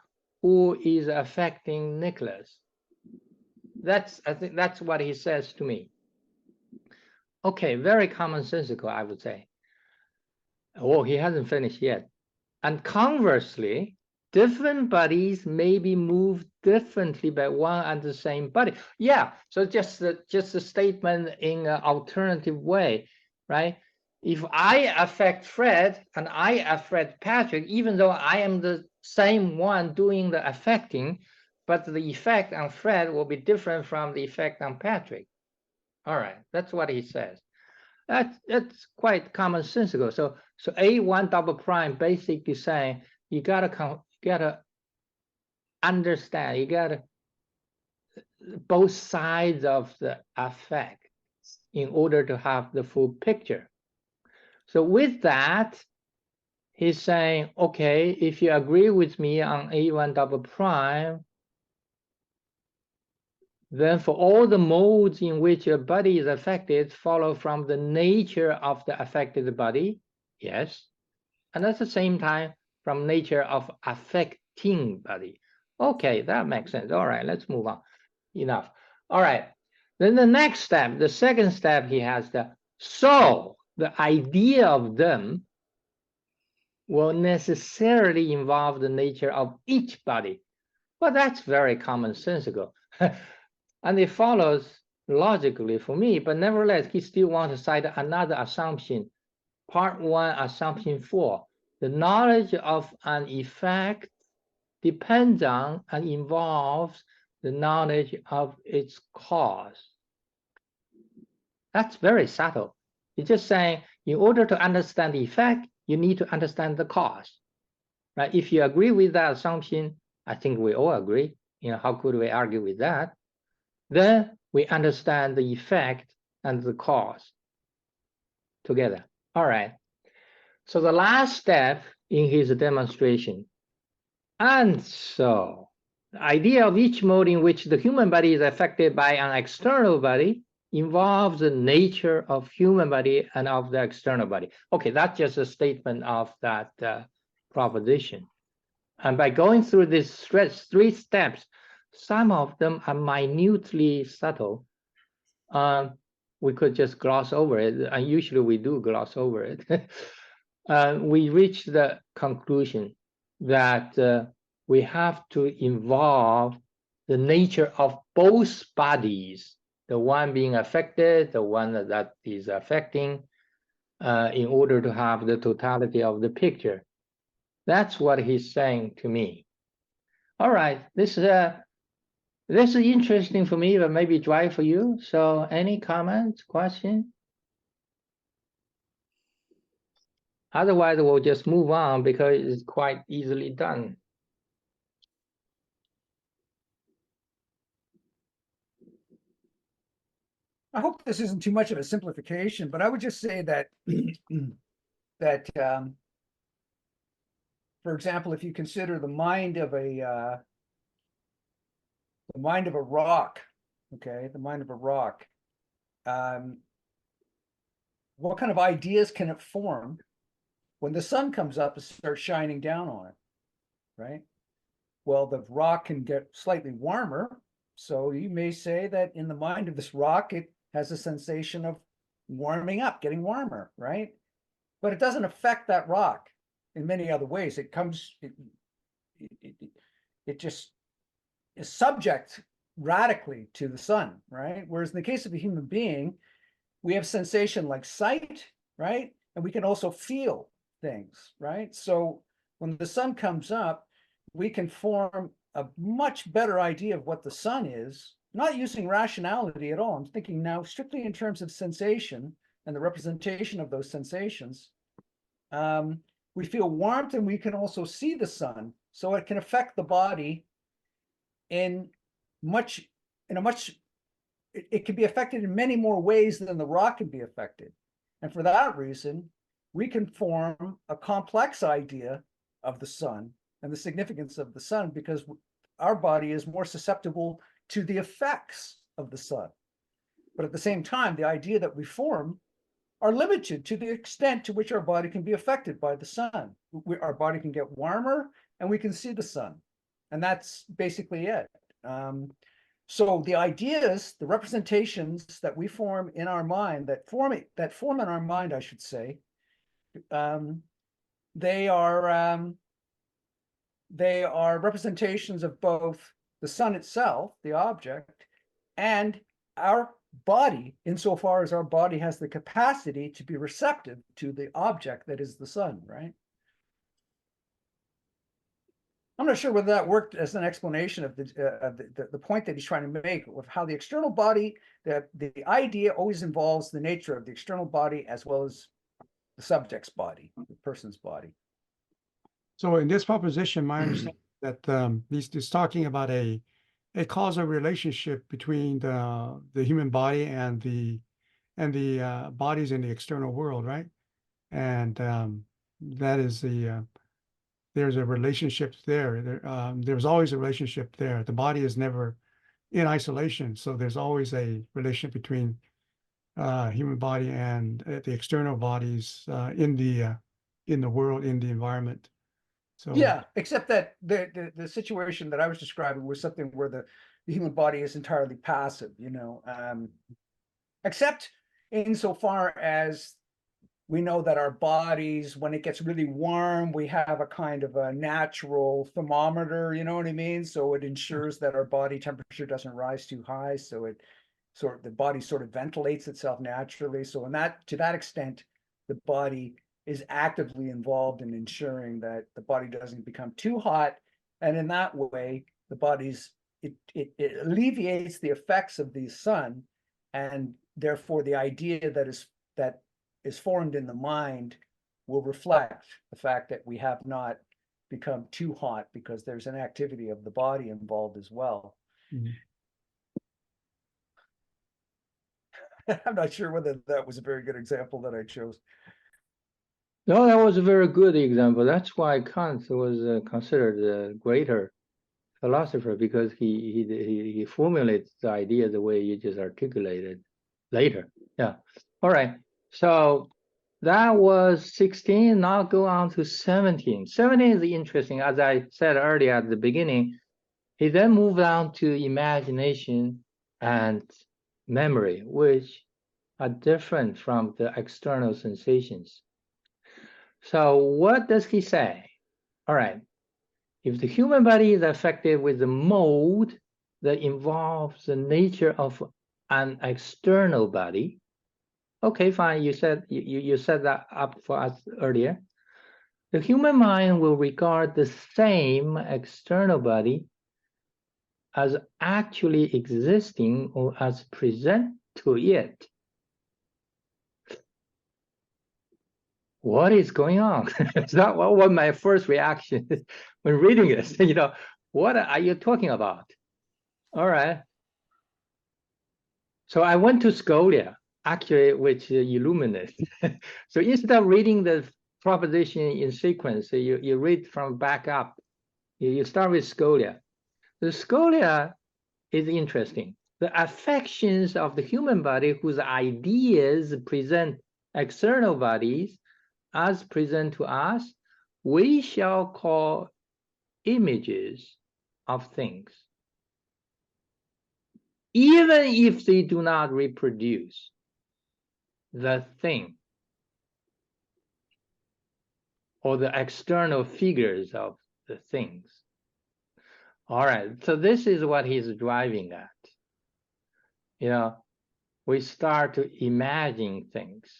[SPEAKER 1] who is affecting Nicholas. I think that's what he says to me. Okay, very commonsensical, I would say. Oh, he hasn't finished yet. And conversely, different bodies may be moved differently by one and the same body. Yeah, so just a statement in an alternative way, right? if I affect Fred and I affect Patrick, even though I am the same one doing the affecting, but the effect on Fred will be different from the effect on Patrick. All right, that's what he says. That's quite commonsensical. So A1 double prime basically saying you gotta understand, you gotta both sides of the effect in order to have the full picture. So with that, he's saying, okay, if you agree with me on A1 double prime, then for all the modes in which a body is affected follow from the nature of the affected body, yes, and at the same time from nature of affecting body. Okay, that makes sense. All right, let's move on. Enough. All right, then the next step, the second step, he has so the idea of them will necessarily involve the nature of each body. Well, that's very commonsensical. And it follows logically for me, but nevertheless, he still wants to cite another assumption. Part 1, assumption 4. The knowledge of an effect depends on and involves the knowledge of its cause. That's very subtle. It's just saying, in order to understand the effect, you need to understand the cause. Right? If you agree with that assumption, I think we all agree. How could we argue with that? Then we understand the effect and the cause together. All right. So the last step in his demonstration. And so the idea of each mode in which the human body is affected by an external body involves the nature of human body and of the external body. Okay, that's just a statement of that proposition. And by going through these 3 steps, some of them are minutely subtle. We could just gloss over it, and usually we do gloss over it. We reach the conclusion that we have to involve the nature of both bodies, the one being affected, the one that is affecting, in order to have the totality of the picture. That's what he's saying to me. All right, this is interesting for me, but maybe dry for you. So any comments, questions? Otherwise, we'll just move on because it's quite easily done.
[SPEAKER 3] I hope this isn't too much of a simplification, but I would just say that for example, if you consider the mind of a rock, okay, the mind of a rock, what kind of ideas can it form when the sun comes up and starts shining down on it, right? Well, the rock can get slightly warmer, so you may say that in the mind of this rock, it has a sensation of warming up, getting warmer, right? But it doesn't affect that rock in many other ways. It comes, it just is subject radically to the sun, right? Whereas in the case of a human being, we have sensation like sight, right? And we can also feel things, right? So when the sun comes up, we can form a much better idea of what the sun is, not using rationality at all. I'm thinking now strictly in terms of sensation and the representation of those sensations. We feel warmth and we can also see the sun. So it can affect the body it can be affected in many more ways than the rock can be affected. And for that reason, we can form a complex idea of the sun and the significance of the sun because our body is more susceptible to the effects of the sun. But at the same time, the idea that we form are limited to the extent to which our body can be affected by the sun. Our body can get warmer and we can see the sun. And that's basically it. So the ideas, the representations that we form in our mind, that form in our mind, I should say, they are representations of both the sun itself, the object, and our body insofar as our body has the capacity to be receptive to the object that is the sun, right? I'm not sure whether that worked as an explanation of the point that he's trying to make of how the external body, the idea always involves the nature of the external body as well as the subject's body, the person's body.
[SPEAKER 4] So in this proposition, my understanding is that he's talking about a causal relationship between the human body and the bodies in the external world, right? And that is there's a relationship there. There's always a relationship there. The body is never in isolation, so there's always a relationship between human body and the external bodies in the world, in the environment. So
[SPEAKER 3] yeah, except that the situation that I was describing was something where the human body is entirely passive, you know, except insofar as we know that our bodies, when it gets really warm, we have a kind of a natural thermometer, you know what I mean? So it ensures that our body temperature doesn't rise too high. So the body sort of ventilates itself naturally. So to that extent, the body is actively involved in ensuring that the body doesn't become too hot. And in that way, the body's, it alleviates the effects of the sun. And therefore the idea that is formed in the mind will reflect the fact that we have not become too hot because there's an activity of the body involved as well.
[SPEAKER 4] Mhm.
[SPEAKER 3] I'm not sure whether that was a very good example that I chose.
[SPEAKER 1] No, that was a very good example. That's why Kant was considered a greater philosopher, because he formulates the idea the way you just articulated later. Yeah. All right. So that was 16. Now go on to 17. 17 is interesting. As I said earlier at the beginning, he then moved on to imagination and memory, which are different from the external sensations. So what does he say? All right. If the human body is affected with the mode that involves the nature of an external body, okay, fine. You said you set that up for us earlier. The human mind will regard the same external body as actually existing or as present to it. What is going on? That was my first reaction when reading this. You know, what are you talking about? All right. So I went to Scholia, actually, which illuminates. So instead of reading the proposition in sequence, you read from back up. You start with Scholia. The Scholia is interesting. The affections of the human body, whose ideas present external bodies as present to us, we shall call images of things, even if they do not reproduce the thing or the external figures of the things. All right, so this is what he's driving at. You know, we start to imagine things,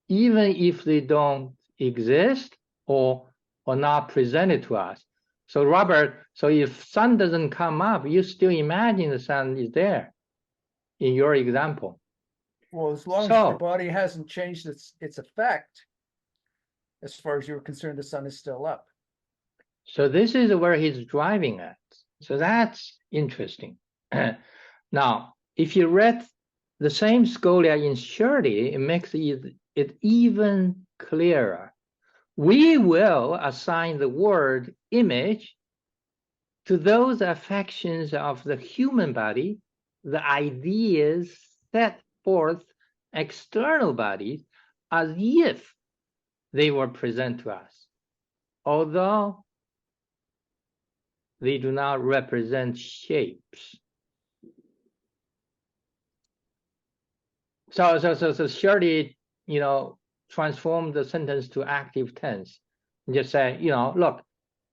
[SPEAKER 1] even if they don't exist or not presented to us. So Robert, so if sun doesn't come up, you still imagine the sun is there in your example.
[SPEAKER 3] Well, as long as your body hasn't changed its effect, as far as you're concerned, the sun is still up.
[SPEAKER 1] So this is where he's driving at. So that's interesting. Now, if you read the same Scholia in Shirley, it makes it even clearer. We will assign the word image to those affections of the human body, the ideas set forth external bodies, as if they were present to us, although they do not represent shapes. So Shirley, you know, transform the sentence to active tense and just say, you know, look,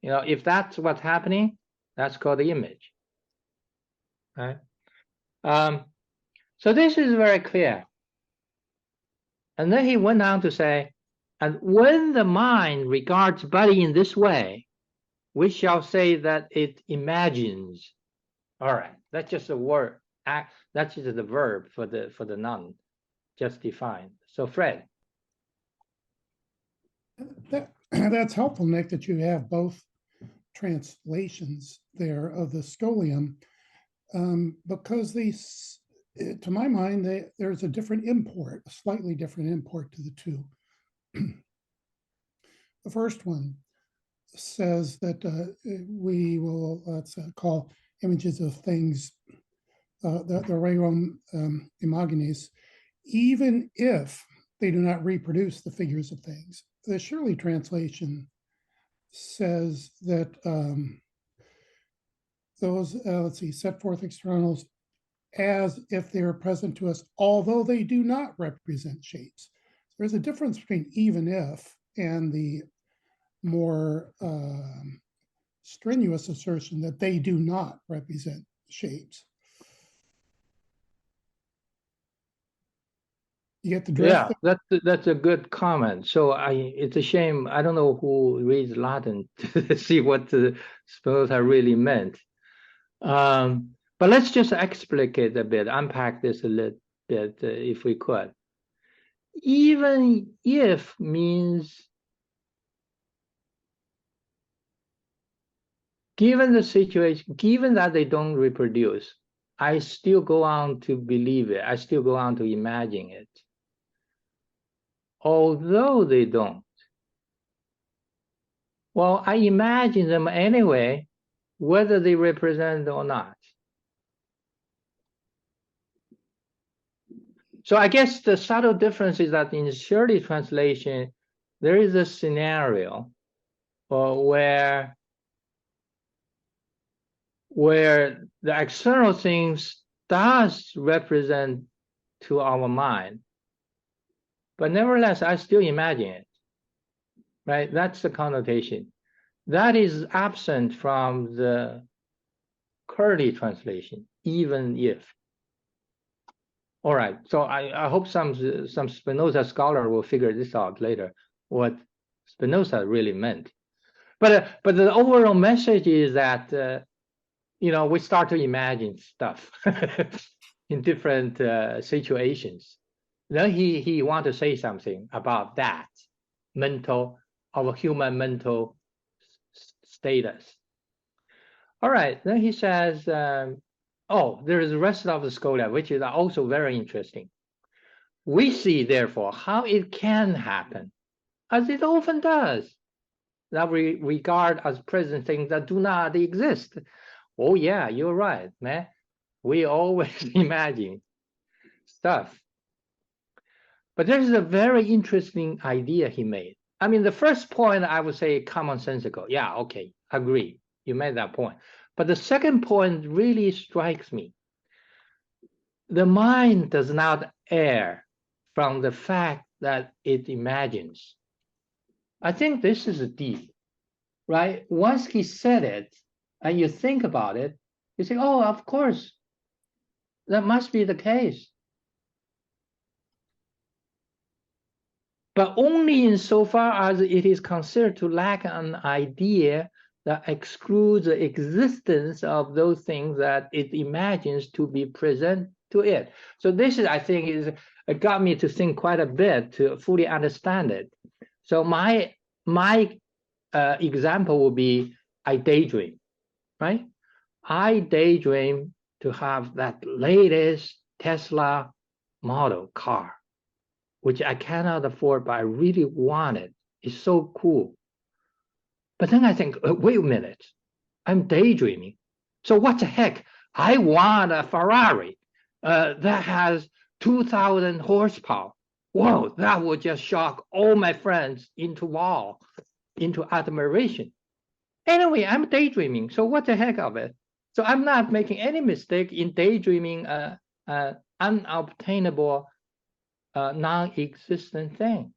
[SPEAKER 1] you know, if that's what's happening, that's called the image, right? So this is very clear. And then he went on to say, and when the mind regards body in this way, we shall say that it imagines. All right, that's just a word. That's just the verb for the noun, just defined. So Fred.
[SPEAKER 7] That's helpful, Nick, that you have both translations there of the scholium, because these, to my mind, there's a different import, a slightly different import to the two. The first one says that we will, let's call images of things, the rerum imagines, even if they do not reproduce the figures of things. The Shirley translation says that those, let's see, set forth externals as if they are present to us, although they do not represent shapes. There's a difference between even if and the more strenuous assertion that they do not represent shapes. You get the drift?
[SPEAKER 1] Yeah, that's a good comment. So it's a shame, I don't know who reads Latin to see what Spinoza really meant. But let's just explicate a bit, unpack this a little bit if we could. Even if means given the situation, given that they don't reproduce, I still go on to believe it. I still go on to imagine it. Although they don't. Well, I imagine them anyway, whether they represent or not. So I guess the subtle difference is that in Shirley translation, there is a scenario where the external things does represent to our mind, but nevertheless, I still imagine it, right? That's the connotation. That is absent from the Curley translation, even if. All right, so I hope some Spinoza scholar will figure this out later, what Spinoza really meant. But the overall message is that, you know, we start to imagine stuff in different situations. Then he want to say something about that our human mental status. All right, then he says, oh, there is the rest of the scholar, which is also very interesting. We see, therefore, how it can happen, as it often does, that we regard as present things that do not exist. Oh yeah, you're right, man. We always imagine stuff. But there's a very interesting idea he made. I mean, the first point I would say commonsensical. Yeah, okay, agree. You made that point. But the second point really strikes me. The mind does not err from the fact that it imagines. I think this is deep, right? Once he said it, and you think about it, you say, oh, of course, that must be the case. But only insofar as it is considered to lack an idea that excludes the existence of those things that it imagines to be present to it. So this is, I think, it got me to think quite a bit to fully understand it. So my example would be I daydream, right? I daydream to have that latest Tesla model car, which I cannot afford, but I really want it. It's so cool. But then I think, wait a minute, I'm daydreaming. So what the heck? I want a Ferrari that has 2,000 horsepower. Whoa, that would just shock all my friends into awe, into admiration. Anyway, I'm daydreaming. So what the heck of it? So I'm not making any mistake in daydreaming unobtainable, non-existent thing.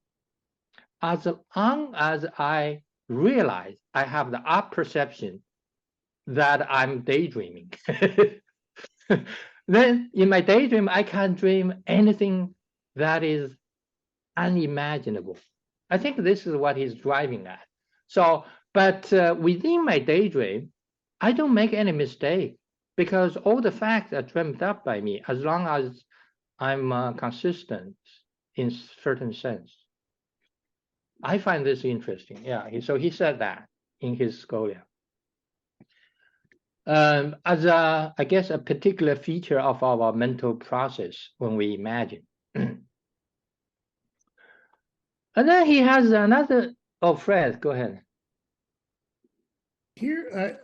[SPEAKER 1] As long as I realize I have the perception that I'm daydreaming, Then in my daydream, I can dream anything that is unimaginable. I think this is what he's driving at. So, but within my daydream, I don't make any mistake because all the facts are dreamt up by me as long as I'm consistent in certain sense. I find this interesting. Yeah, so he said that in his scholia. As I guess, a particular feature of our mental process when we imagine. And then he has another, oh, Fred, go ahead.
[SPEAKER 7] Here,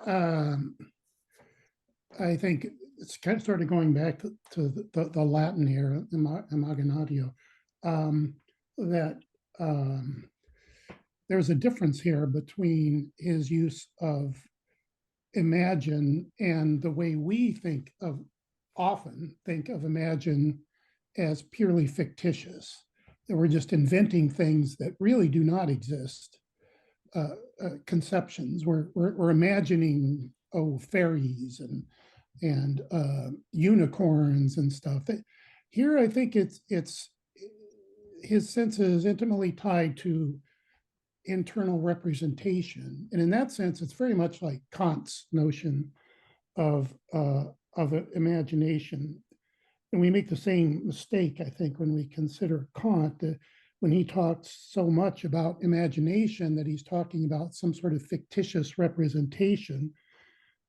[SPEAKER 7] I think it's kind of sort of going back to the Latin here, imaginatio, that there's a difference here between his use of imagine and the way we often think of imagine as purely fictitious, that we're just inventing things that really do not exist. Conceptions. We're imagining fairies and unicorns and stuff. Here, I think it's his sense is intimately tied to internal representation, and in that sense, it's very much like Kant's notion of imagination. And we make the same mistake, I think, when we consider Kant. When he talks so much about imagination, that he's talking about some sort of fictitious representation,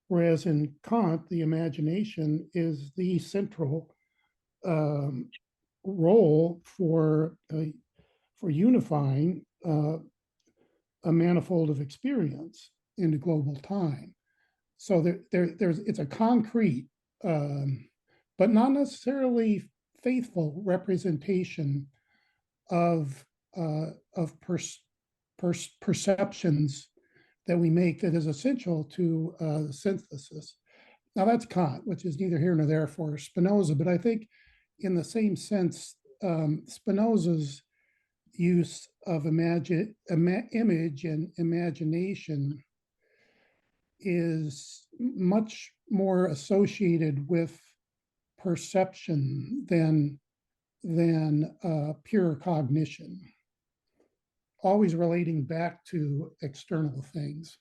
[SPEAKER 7] whereas in Kant, the imagination is the central role for unifying a manifold of experience into global time. So it's a concrete, but not necessarily faithful representation of perceptions that we make that is essential to synthesis. Now that's Kant, which is neither here nor there for Spinoza, but I think in the same sense, Spinoza's use of image and imagination is much more associated with perception than pure cognition, always relating back to external things.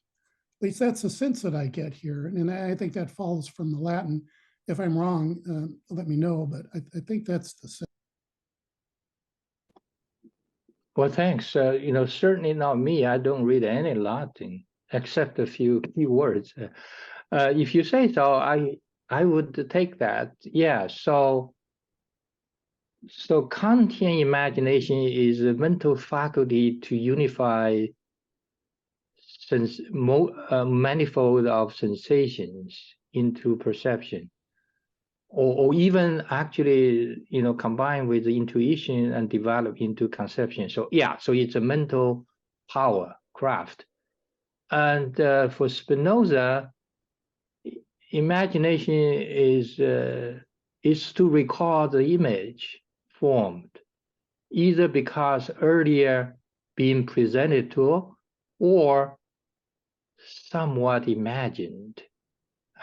[SPEAKER 7] At least that's the sense that I get here. And I think that follows from the Latin. If I'm wrong, let me know, but I think that's the sense.
[SPEAKER 1] Well, thanks. Certainly not me. I don't read any Latin except a few key words. If you say so, I would take that. Yeah. So Kantian imagination is a mental faculty to unify manifold of sensations into perception, or even actually, combine with the intuition and develop into conception. So yeah, so it's a mental power, craft. And for Spinoza, imagination is to recall the image formed, either because earlier being presented to or somewhat imagined.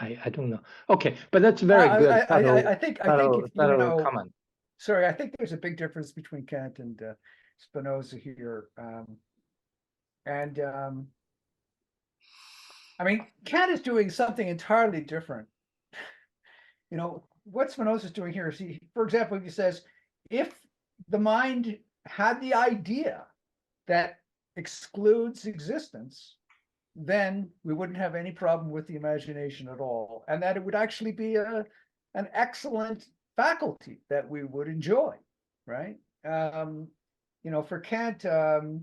[SPEAKER 1] I don't know. Okay, but that's very good.
[SPEAKER 3] I think if,
[SPEAKER 1] comment.
[SPEAKER 3] Sorry, I think there's a big difference between Kant and Spinoza here. I mean, Kant is doing something entirely different. What Spinoza is doing here is for example, he says, if the mind had the idea that excludes existence, then we wouldn't have any problem with the imagination at all, and that it would actually be an excellent faculty that we would enjoy, right? For Kant, the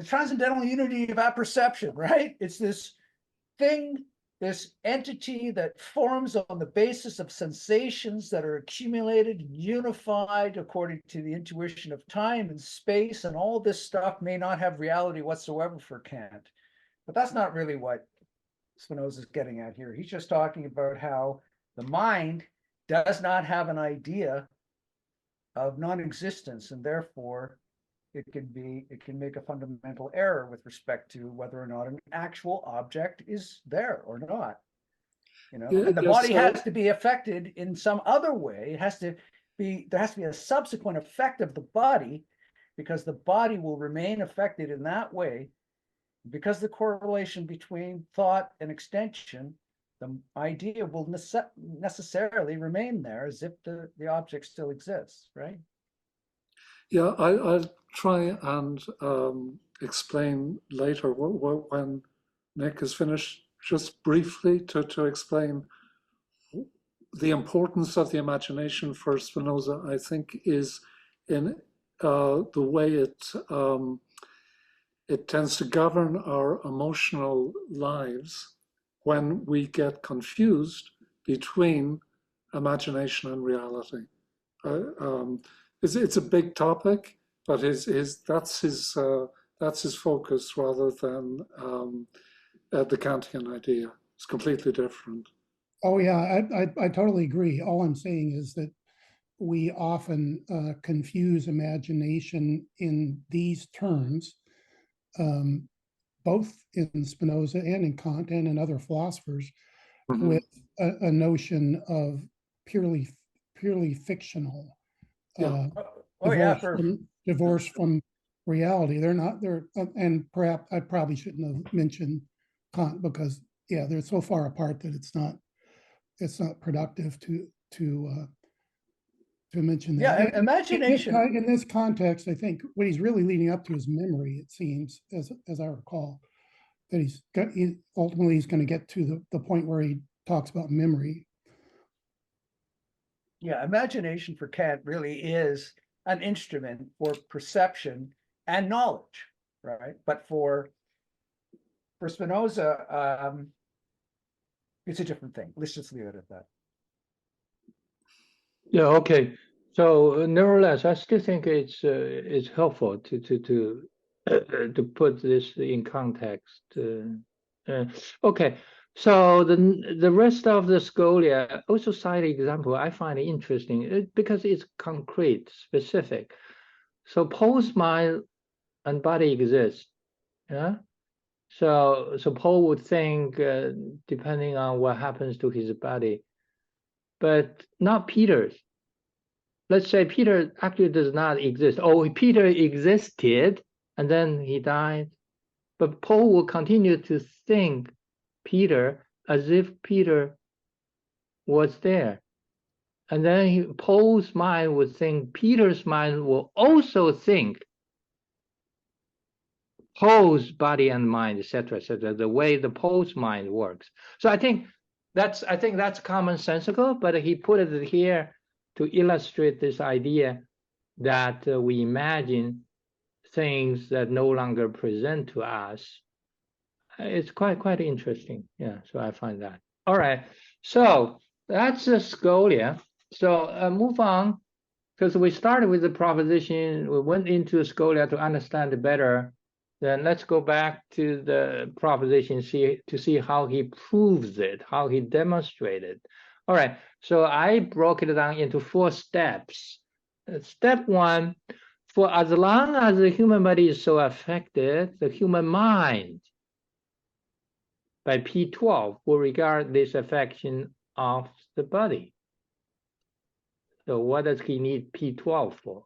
[SPEAKER 3] transcendental unity of apperception, right? It's this thing, this entity that forms on the basis of sensations that are accumulated and unified according to the intuition of time and space, and all this stuff may not have reality whatsoever for Kant. But that's not really what Spinoza is getting at here. He's just talking about how the mind does not have an idea of non-existence, and therefore it can make a fundamental error with respect to whether or not an actual object is there or not. You know,
[SPEAKER 2] Yeah,
[SPEAKER 3] and the
[SPEAKER 2] yes,
[SPEAKER 3] body
[SPEAKER 2] so-
[SPEAKER 3] has to be affected in some other way. There has to be a subsequent effect of the body, because the body will remain affected in that way, because the correlation between thought and extension, the idea will necessarily remain there as if the object still exists, right?
[SPEAKER 2] Yeah, I'll try and explain later when Nick is finished, just briefly to explain the importance of the imagination for Spinoza, I think, is in the way it tends to govern our emotional lives when we get confused between imagination and reality. It's a big topic, but that's his focus rather than the Kantian idea. It's completely different.
[SPEAKER 7] Oh, yeah, I totally agree. All I'm saying is that we often confuse imagination in these terms, both in Spinoza and in Kant and in other philosophers, with a notion of purely fictional, divorce from reality. And perhaps I probably shouldn't have mentioned Kant, because yeah, they're so far apart that it's not productive to mention that.
[SPEAKER 3] Yeah, imagination.
[SPEAKER 7] In this context, I think what he's really leading up to is memory. It seems, as I recall, that ultimately he's going to get to the point where he talks about memory.
[SPEAKER 3] Yeah, imagination for Kant really is an instrument for perception and knowledge, right? But for Spinoza, it's a different thing. Let's just leave it at that.
[SPEAKER 1] Yeah, okay. So nevertheless, I still think it's helpful to put this in context. Okay, so the rest of the scholia also cite example I find interesting because it's concrete, specific. So Paul's mind and body exist. Yeah. So Paul would think, depending on what happens to his body, but not Peter's. Let's say Peter actually does not exist. Oh, Peter existed and then he died. But Paul will continue to think Peter as if Peter was there. And then Paul's mind would think Peter's mind will also think Paul's body and mind, etc., the way the Paul's mind works. So I think that's commonsensical, but he put it here to illustrate this idea that we imagine things that no longer present to us. It's quite interesting. Yeah, so I find that. All right, so that's the scholia. So move on, because we started with the proposition, we went into scholia to understand it better. Then let's go back to the proposition, to see how he proves it, how he demonstrated. All right, so I broke it down into 4 steps. Step 1, for as long as the human body is so affected, the human mind by P12 will regard this affection of the body. So what does he need P12 for?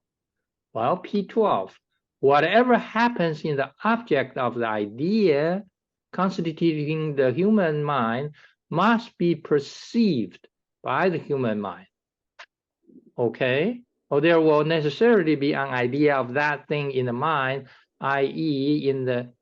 [SPEAKER 1] Well, P12, whatever happens in the object of the idea constituting the human mind must be perceived by the human mind. Okay? Or there will necessarily be an idea of that thing in the mind, i.e.,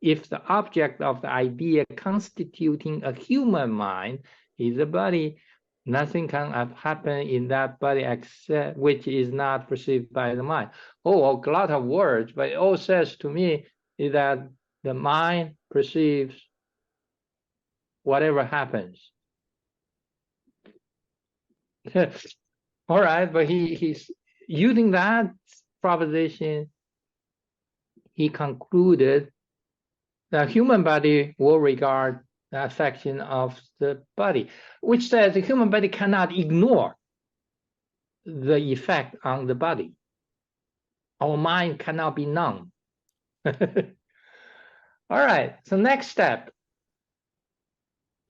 [SPEAKER 1] if the object of the idea constituting a human mind is the body, nothing can happen in that body except which is not perceived by the mind. Oh, a lot of words, but it all says to me is that the mind perceives whatever happens. All right, but he's using that proposition. He concluded that human body will regard the affection of the body, which says the human body cannot ignore the effect on the body. Our mind cannot be numb. All right, so next step.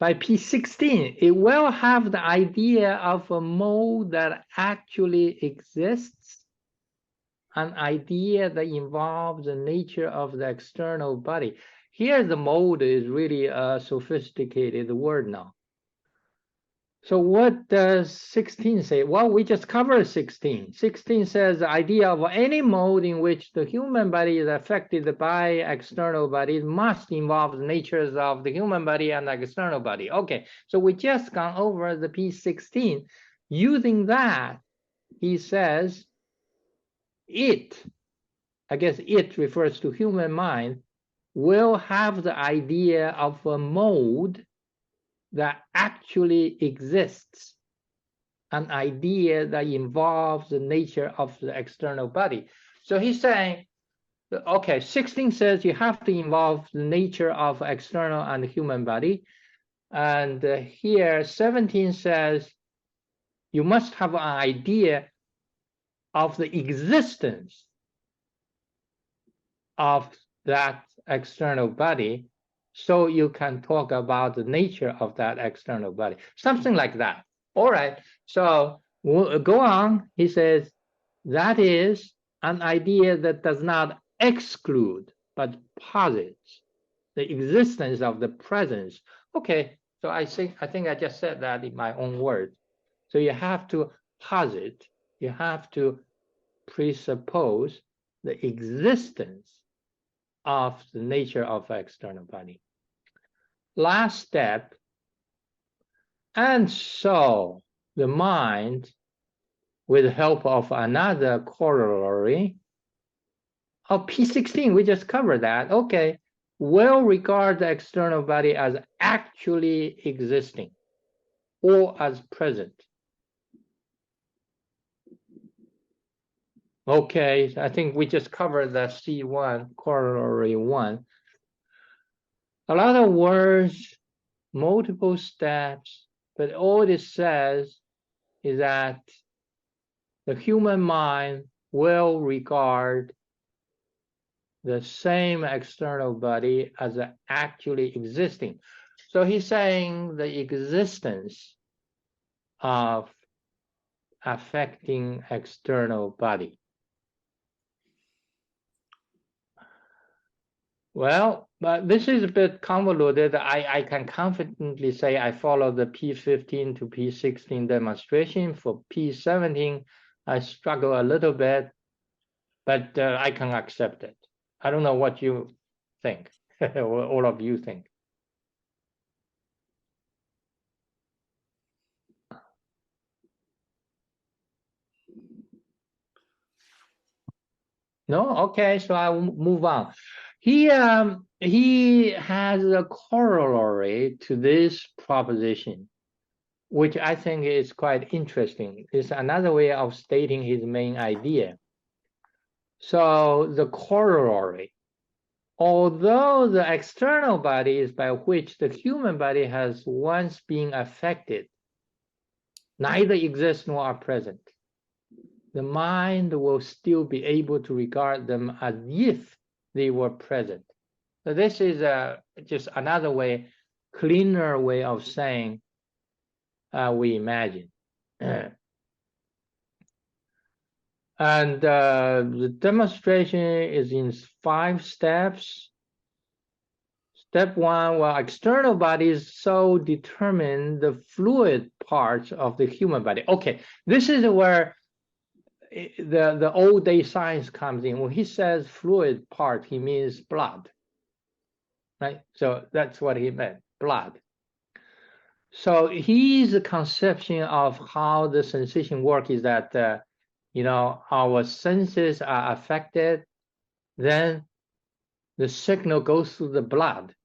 [SPEAKER 1] by P16, it will have the idea of a mode that actually exists, an idea that involves the nature of the external body. Here, the mode is really a sophisticated word now. So what does 16 say? Well, we just covered 16. 16 says the idea of any mode in which the human body is affected by external bodies must involve the natures of the human body and the external body. Okay, so we just gone over the P16. Using that, he says it, I guess it refers to human mind, will have the idea of a mode that actually exists, an idea that involves the nature of the external body. So he's saying, okay, 16 says you have to involve the nature of external and human body. And here 17 says you must have an idea of the existence of that external body, so you can talk about the nature of that external body, something like that. All right, so we'll go on. He says that is an idea that does not exclude but posits the existence of the presence. Okay, so I think I just said that in my own words. So you have to posit, you have to presuppose the existence of the nature of external body. Last step, and so the mind, with the help of another corollary of P16, we just covered that, okay, will regard the external body as actually existing or as present. Okay, I think we just covered the C1, corollary 1. A lot of words, multiple steps, but all it says is that the human mind will regard the same external body as actually existing. So he's saying the existence of affecting external body. Well, but this is a bit convoluted. I can confidently say I follow the P15 to P16 demonstration. For P17, I struggle a little bit, but I can accept it. I don't know what you think, what all of you think. No? Okay, so I will move on. He has a corollary to this proposition, which I think is quite interesting. It's another way of stating his main idea. So the corollary, although the external bodies by which the human body has once been affected neither exist nor are present, the mind will still be able to regard them as if they were present. So this is just another way, cleaner way of saying we imagine. And the demonstration is in 5 steps. Step 1, well, external bodies so determine the fluid parts of the human body. Okay, this is where the old day science comes in. When he says fluid part, he means blood, right? So that's what he meant, blood. So his conception of how the sensation work is that, our senses are affected, then the signal goes through the blood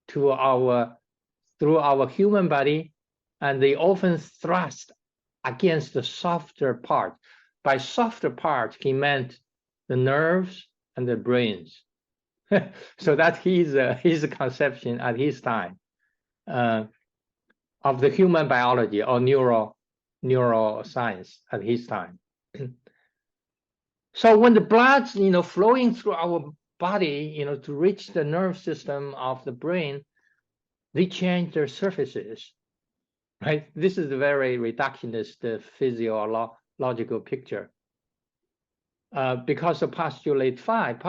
[SPEAKER 1] through our human body, and they often thrust against the softer part. By softer part, he meant the nerves and the brains. So that's his conception at his time of the human biology or neuroscience at his time. So when the blood's flowing through our body, to reach the nerve system of the brain, they change their surfaces, right? This is a very reductionist physiological picture. Because of postulate 5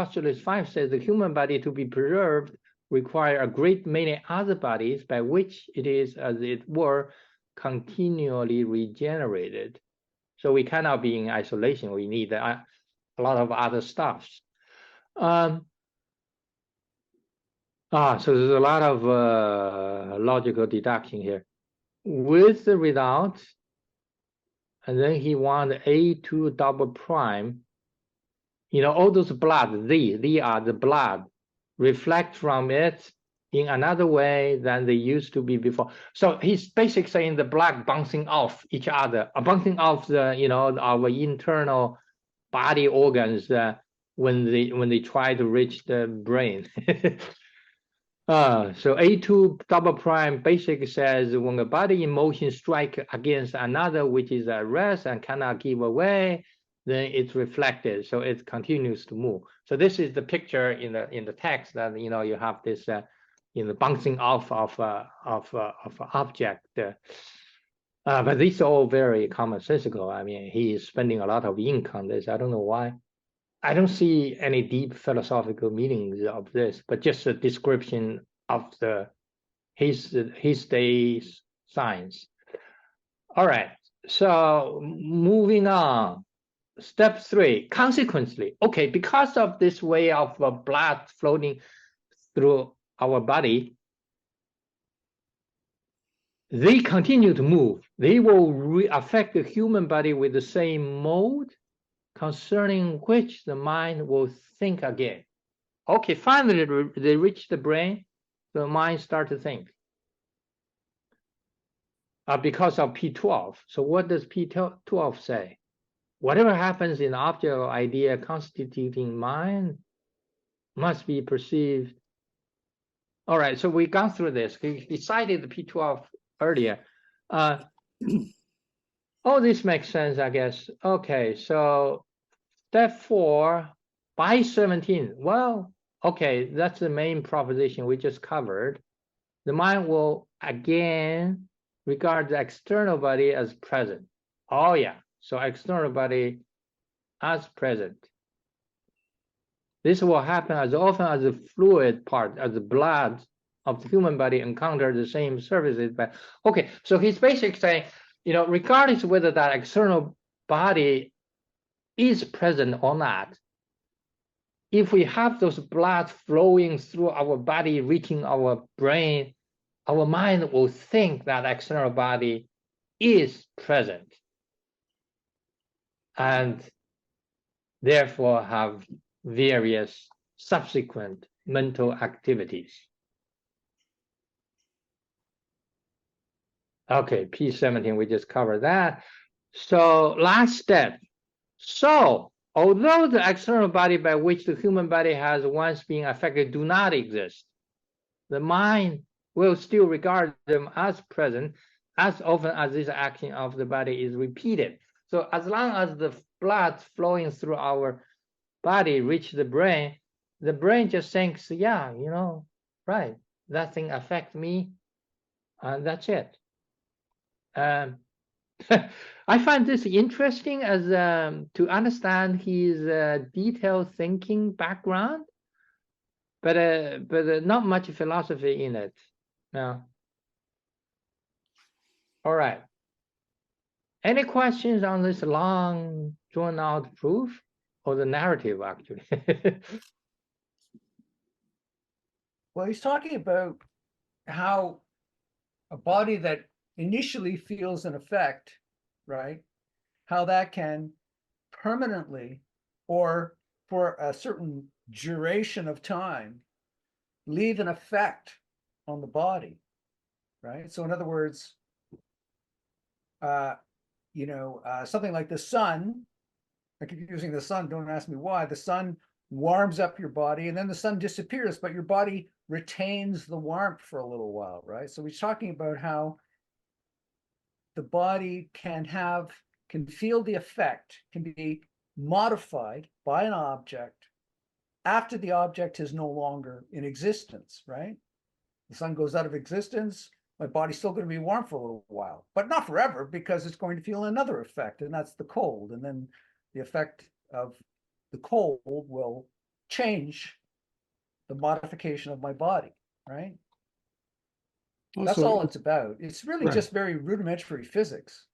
[SPEAKER 1] says the human body to be preserved require a great many other bodies by which it is, as it were, continually regenerated. So we cannot be in isolation. We need a lot of other stuffs. So there's a lot of logical deduction here. With the result, and then he wants A2 double prime. You know, all those blood, they are the blood, reflect from it in another way than they used to be before. So he's basically saying the blood bouncing off each other, bouncing off the, you know, our internal body organs when they try to reach the brain. So A2 double prime basically says when a body in motion strike against another which is at rest and cannot give away, then it's reflected, so it continues to move. So this is the picture in the text that, you know, you have this bouncing off of an object. But these are all very commonsensical. I mean, he is spending a lot of ink on this. I don't know why. I don't see any deep philosophical meanings of this, but just a description of his day's science. All right, so moving on. Step 3, consequently, okay, because of this way of blood flowing through our body, they continue to move. They will affect the human body with the same mode concerning which the mind will think again. Okay, finally they reach the brain, the mind starts to think. Because of P12. So what does P12 say? Whatever happens in object or idea constituting mind must be perceived. All right, so we gone through this. We decided the P12 earlier. All this makes sense, I guess. Okay, so step 4, by 17. Well, okay, that's the main proposition we just covered. The mind will again regard the external body as present. Oh yeah. So external body as present. This will happen as often as the fluid part, as the blood of the human body encounter the same surfaces. But okay, so he's basically saying, you know, regardless of whether that external body is present or not, if we have those blood flowing through our body, reaching our brain, our mind will think that external body is present, and therefore have various subsequent mental activities. Okay, P17, we just covered that. So last step. So although the external body by which the human body has once been affected do not exist, the mind will still regard them as present as often as this action of the body is repeated. So as long as the blood flowing through our body reach the brain just thinks, yeah, you know, right, that thing affects me, and that's it. I find this interesting as to understand his detailed thinking background, but not much philosophy in it. No. All right. Any questions on this long drawn out proof or the narrative actually?
[SPEAKER 3] Well, he's talking about how a body that initially feels an effect, right? How that can permanently or for a certain duration of time leave an effect on the body, right? So in other words, something like the sun, I keep using the sun, don't ask me why, the sun warms up your body and then the sun disappears, but your body retains the warmth for a little while, right? So he's talking about how the body can feel the effect, can be modified by an object after the object is no longer in existence, right? the sun goes out of existence, my body's still going to be warm for a little while, but not forever, because it's going to feel another effect, and that's the cold. And then the effect of the cold will change the modification of my body, right? That's
[SPEAKER 4] Also,
[SPEAKER 3] all it's about. It's really
[SPEAKER 4] Right.
[SPEAKER 3] just very rudimentary physics.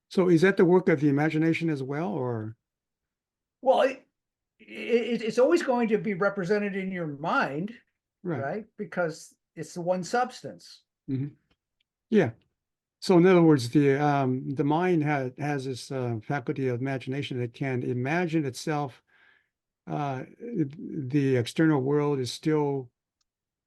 [SPEAKER 4] so is that the work of the imagination as well, or?
[SPEAKER 3] Well, it's always going to be represented in your mind,
[SPEAKER 4] Right.
[SPEAKER 3] right? Because it's the one substance.
[SPEAKER 4] Yeah. So in other words, the mind has this faculty of imagination that can imagine itself. The external world is still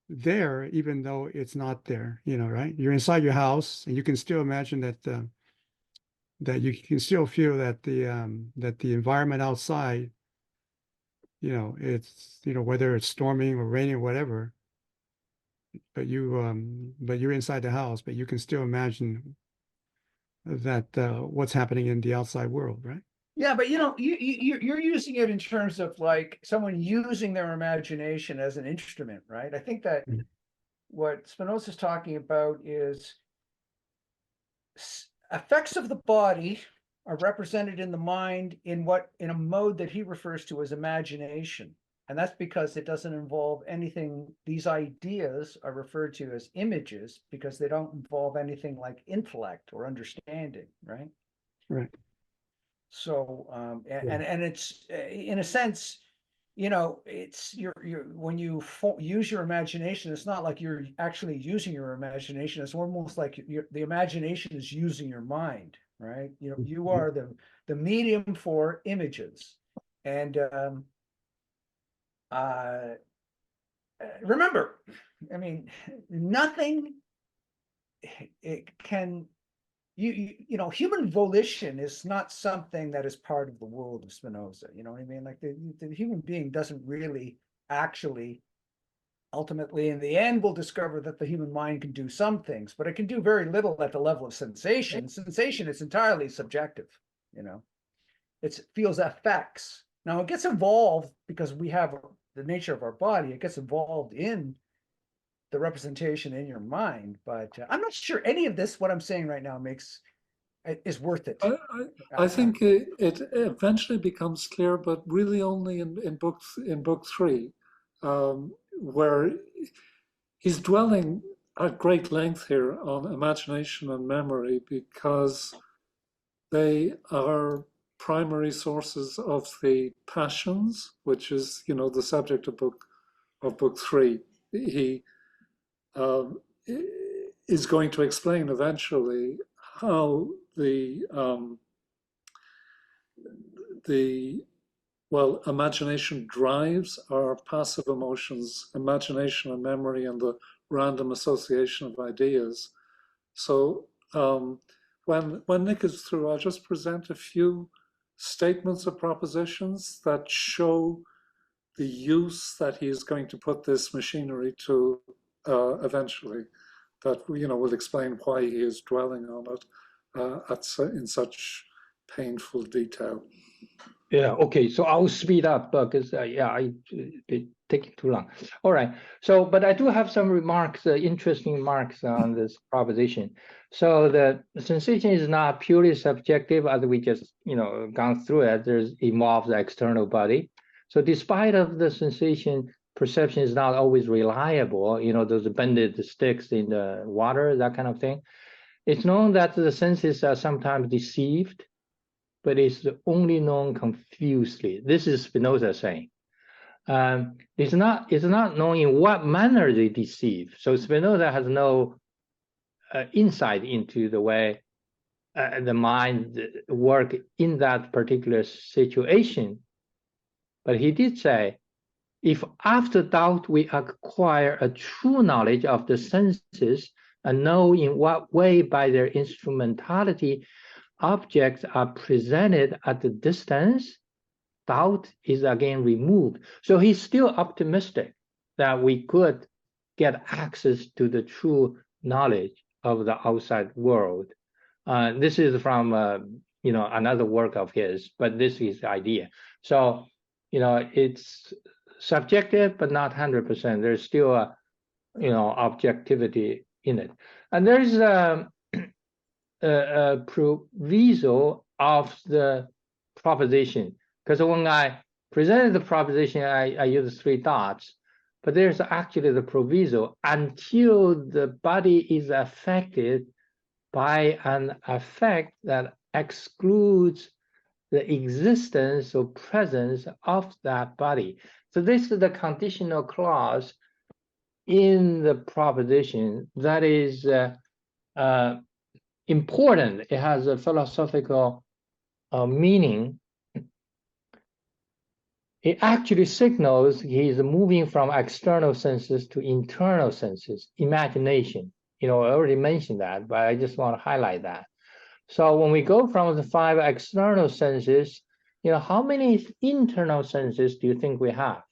[SPEAKER 4] there, even though it's not there. Right? You're inside your house, and you can still imagine that you can still feel that the environment outside, it's whether it's storming or raining or whatever. But you're inside the house, but you can still imagine that what's happening in the outside world, right?
[SPEAKER 3] Yeah, but you're using it in terms of like someone using their imagination as an instrument, right? I think that what Spinoza is talking about is effects of the body are represented in the mind in a mode that he refers to as imagination. And that's because it doesn't involve anything. These ideas are referred to as images because they don't involve anything like intellect or understanding, right?
[SPEAKER 4] Right.
[SPEAKER 3] So, and it's in a sense, it's when you use your imagination, it's not like you're actually using your imagination. It's almost like the imagination is using your mind, right? You are the medium for images. And remember, I mean, nothing it can. Human volition is not something that is part of the world of Spinoza. You know what I mean? Like the human being doesn't really actually, ultimately, in the end, we'll discover that the human mind can do some things, but it can do very little at the level of sensation. Sensation is entirely subjective. It feels effects. Now it gets involved because we have the nature of our body. It gets involved in the representation in your mind, but I'm not sure any of this, what I'm saying right now, is worth it.
[SPEAKER 2] I think it eventually becomes clear, but really only in book 3, where he's dwelling at great length here on imagination and memory because they are primary sources of the passions, which is the subject of book 3. He is going to explain eventually how imagination drives our passive emotions, imagination and memory, and the random association of ideas. So when Nick is through, I'll just present a few statements of propositions that show the use that he is going to put this machinery to eventually, that will explain why he is dwelling on it in such painful detail.
[SPEAKER 1] Yeah, okay, so I'll speed up because it taking too long. All right, so but I do have some remarks, interesting remarks on this proposition. So the sensation is not purely subjective, as we just gone through it. There's involves the external body. So despite of the sensation, perception is not always reliable. Those bended sticks in the water, that kind of thing. It's known that the senses are sometimes deceived, but it's only known confusedly. This is Spinoza saying. It's not known in what manner they deceive. So Spinoza has no insight into the way the mind work in that particular situation. But he did say, if after doubt we acquire a true knowledge of the senses and know in what way by their instrumentality objects are presented at the distance, doubt is again removed. So he's still optimistic that we could get access to the true knowledge of the outside world. This is from another work of his, but this is the idea. So it's subjective, but not 100%. There's still objectivity in it. And there is a proviso of the proposition, because when I presented the proposition, I used 3 dots, but there's actually the proviso until the body is affected by an effect that excludes the existence or presence of that body. So this is the conditional clause in the proposition that is important. It has a philosophical meaning. It actually signals he's moving from external senses to internal senses, imagination. I already mentioned that, but I just want to highlight that. So when we go from the 5 external senses, how many internal senses do you think we have?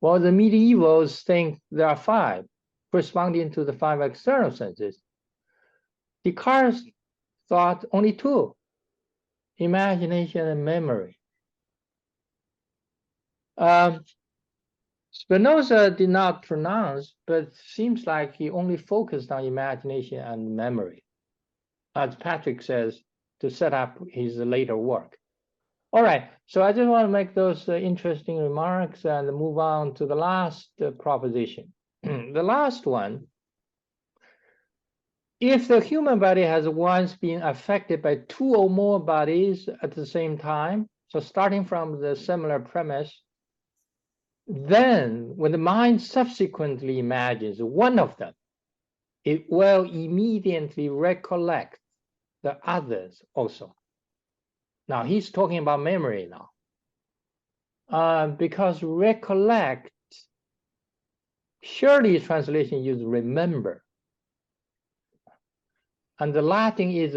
[SPEAKER 1] Well, the medievals think there are 5, corresponding to the 5 external senses. Descartes thought only 2, imagination and memory. Spinoza did not pronounce, but seems like he only focused on imagination and memory, as Patrick says, to set up his later work. All right, so I just want to make those interesting remarks and move on to the last proposition. The last one, if the human body has once been affected by 2 or more bodies at the same time, so starting from the similar premise, then when the mind subsequently imagines one of them, it will immediately recollect the others also. Now he's talking about memory now, because recollect, Curley translation uses remember, and the Latin is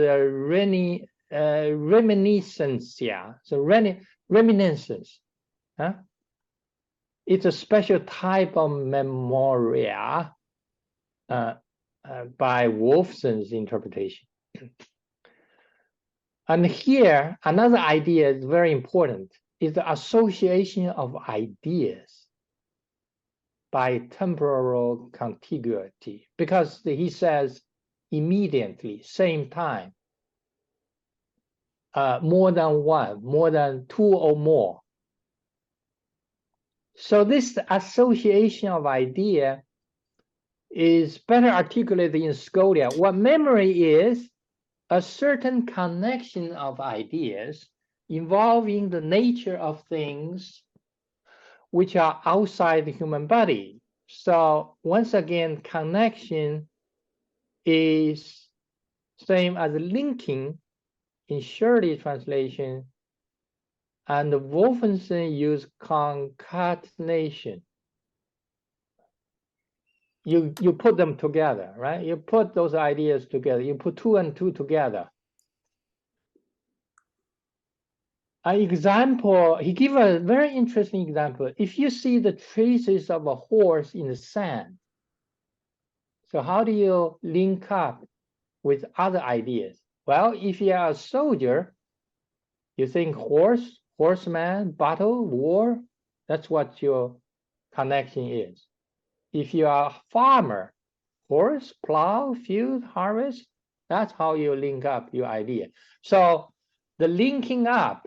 [SPEAKER 1] reminiscencia, so reminiscence. Huh? It's a special type of memoria by Wolfson's interpretation. And here, another idea is very important, is the association of ideas by temporal contiguity, because he says immediately, same time, more than 1, more than 2 or more. So this association of idea is better articulated in Scholia. What memory is, a certain connection of ideas involving the nature of things which are outside the human body. So once again, connection is same as linking in Curley translation, and Wolfson used concatenation. You put them together, right? You put those ideas together. You put 2 and 2 together. An example, he gave a very interesting example. If you see the traces of a horse in the sand, so how do you link up with other ideas? Well, if you are a soldier, you think horse, horseman, battle, war, that's what your connection is. If you are a farmer, horse, plow, field, harvest, that's how you link up your idea. So the linking up,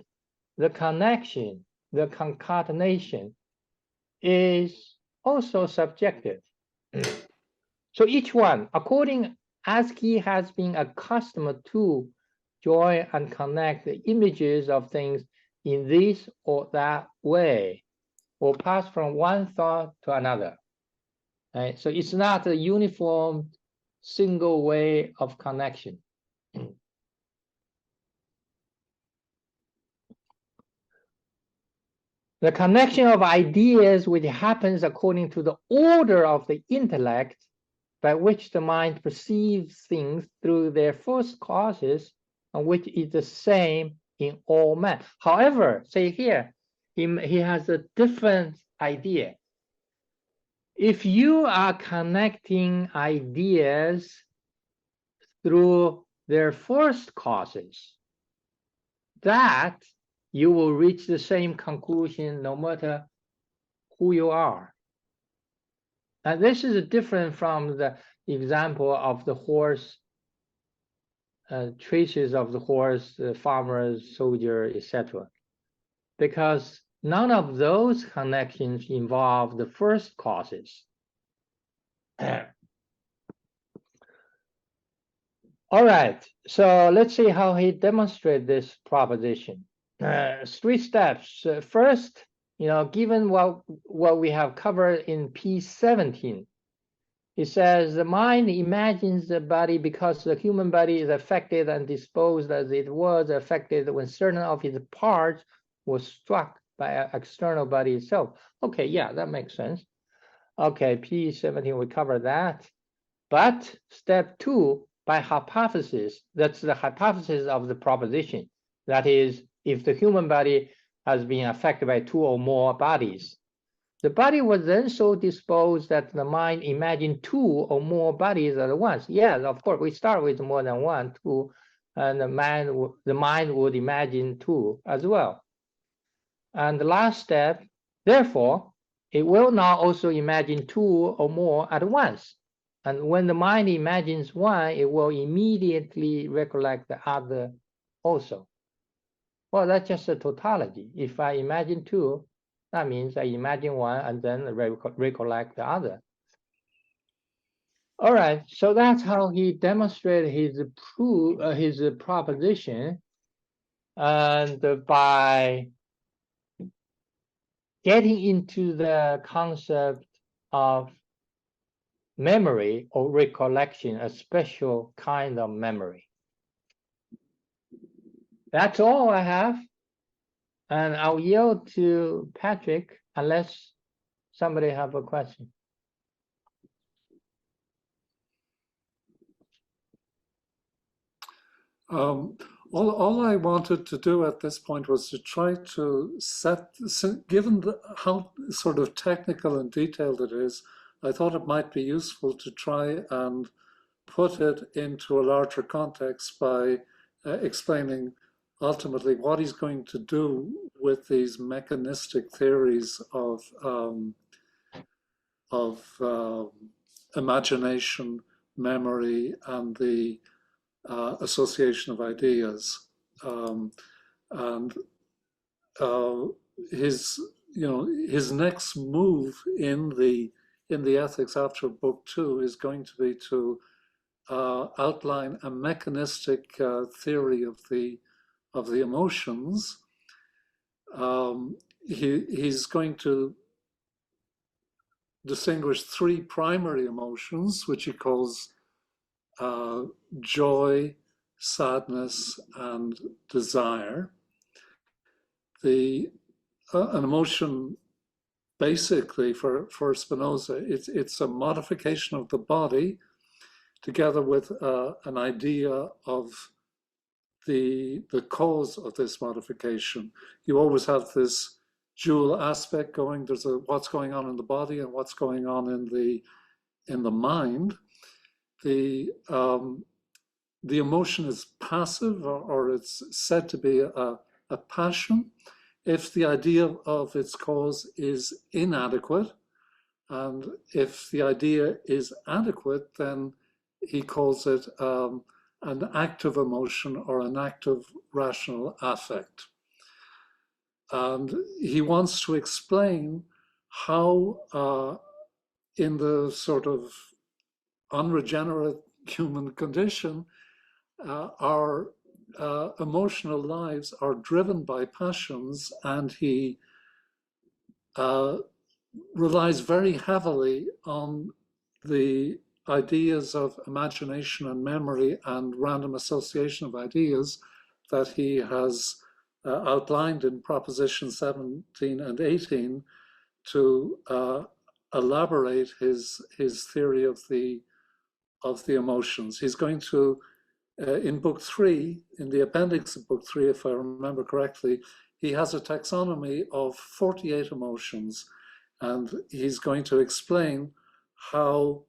[SPEAKER 1] the connection, the concatenation is also subjective. So each one, according as he has been accustomed to join and connect the images of things in this or that way, will pass from one thought to another. Right? So it's not a uniform single way of connection. The connection of ideas which happens according to the order of the intellect by which the mind perceives things through their first causes, and which is the same in all men. However, say here, he has a different idea. If you are connecting ideas through their first causes, that you will reach the same conclusion no matter who you are. And this is different from the example of the horse, traces of the horse, the farmers, soldier, etc. Because none of those connections involve the first causes. All right, so let's see how he demonstrates this proposition. 3 steps. First, given what we have covered in P17, he says the mind imagines the body because the human body is affected and disposed as it was affected when certain of its parts were struck by an external body itself. Okay, yeah, that makes sense. Okay, P17, we cover that. But step 2, by hypothesis, that's the hypothesis of the proposition. That is, if the human body has been affected by 2 or more bodies, the body was then so disposed that the mind imagined 2 or more bodies at once. Yes, of course, we start with more than 1, 2, and the mind would imagine 2 as well. And the last step, therefore, it will now also imagine 2 or more at once. And when the mind imagines 1, it will immediately recollect the other also. Well, that's just a tautology. If I imagine 2, that means I imagine 1 and then recollect the other. All right, so that's how he demonstrated his proposition. And by getting into the concept of memory or recollection, a special kind of memory. That's all I have. And I'll yield to Patrick unless somebody have a question.
[SPEAKER 2] All I wanted to do at this point was to try to given how sort of technical and detailed it is, I thought it might be useful to try and put it into a larger context by explaining ultimately what he's going to do with these mechanistic theories of imagination, memory, and the association of ideas. His next move in the ethics after book 2 is going to be to outline a mechanistic theory of the emotions. He's going to distinguish 3 primary emotions, which he calls joy, sadness, and desire. An emotion, basically, for Spinoza, it's a modification of the body together with an idea of the cause of this modification. You always have this dual aspect going. There's what's going on in the body and what's going on in the mind. The emotion is passive, or it's said to be a passion, if the idea of its cause is inadequate. And if the idea is adequate, then he calls it an active emotion or an active rational affect. And he wants to explain how in the sort of unregenerate human condition, our emotional lives are driven by passions, and he relies very heavily on the ideas of imagination and memory and random association of ideas that he has outlined in Proposition 17 and 18 to elaborate his theory of the emotions. He's going to, in book 3, in the appendix of book 3, if I remember correctly, he has a taxonomy of 48 emotions, and he's going to explain how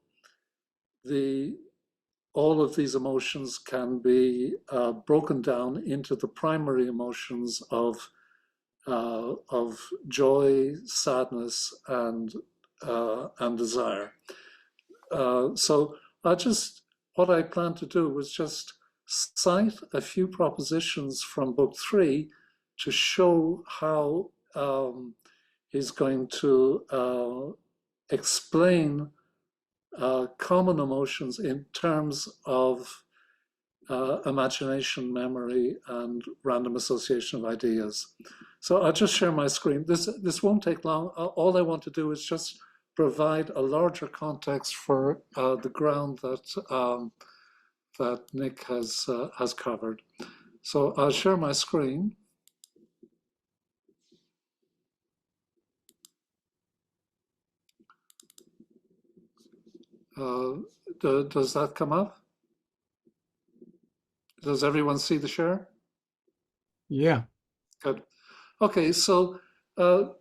[SPEAKER 2] all of these emotions can be broken down into the primary emotions of of joy, sadness, and desire. So what I plan to do was just cite a few propositions from Book 3 to show how he's going to explain common emotions in terms of imagination, memory, and random association of ideas. So I'll just share my screen. This won't take long. All I want to do is just provide a larger context for the ground that that Nick has covered. So I'll share my screen. Does that come up? Does everyone see the share?
[SPEAKER 4] Yeah.
[SPEAKER 2] Good. Okay, so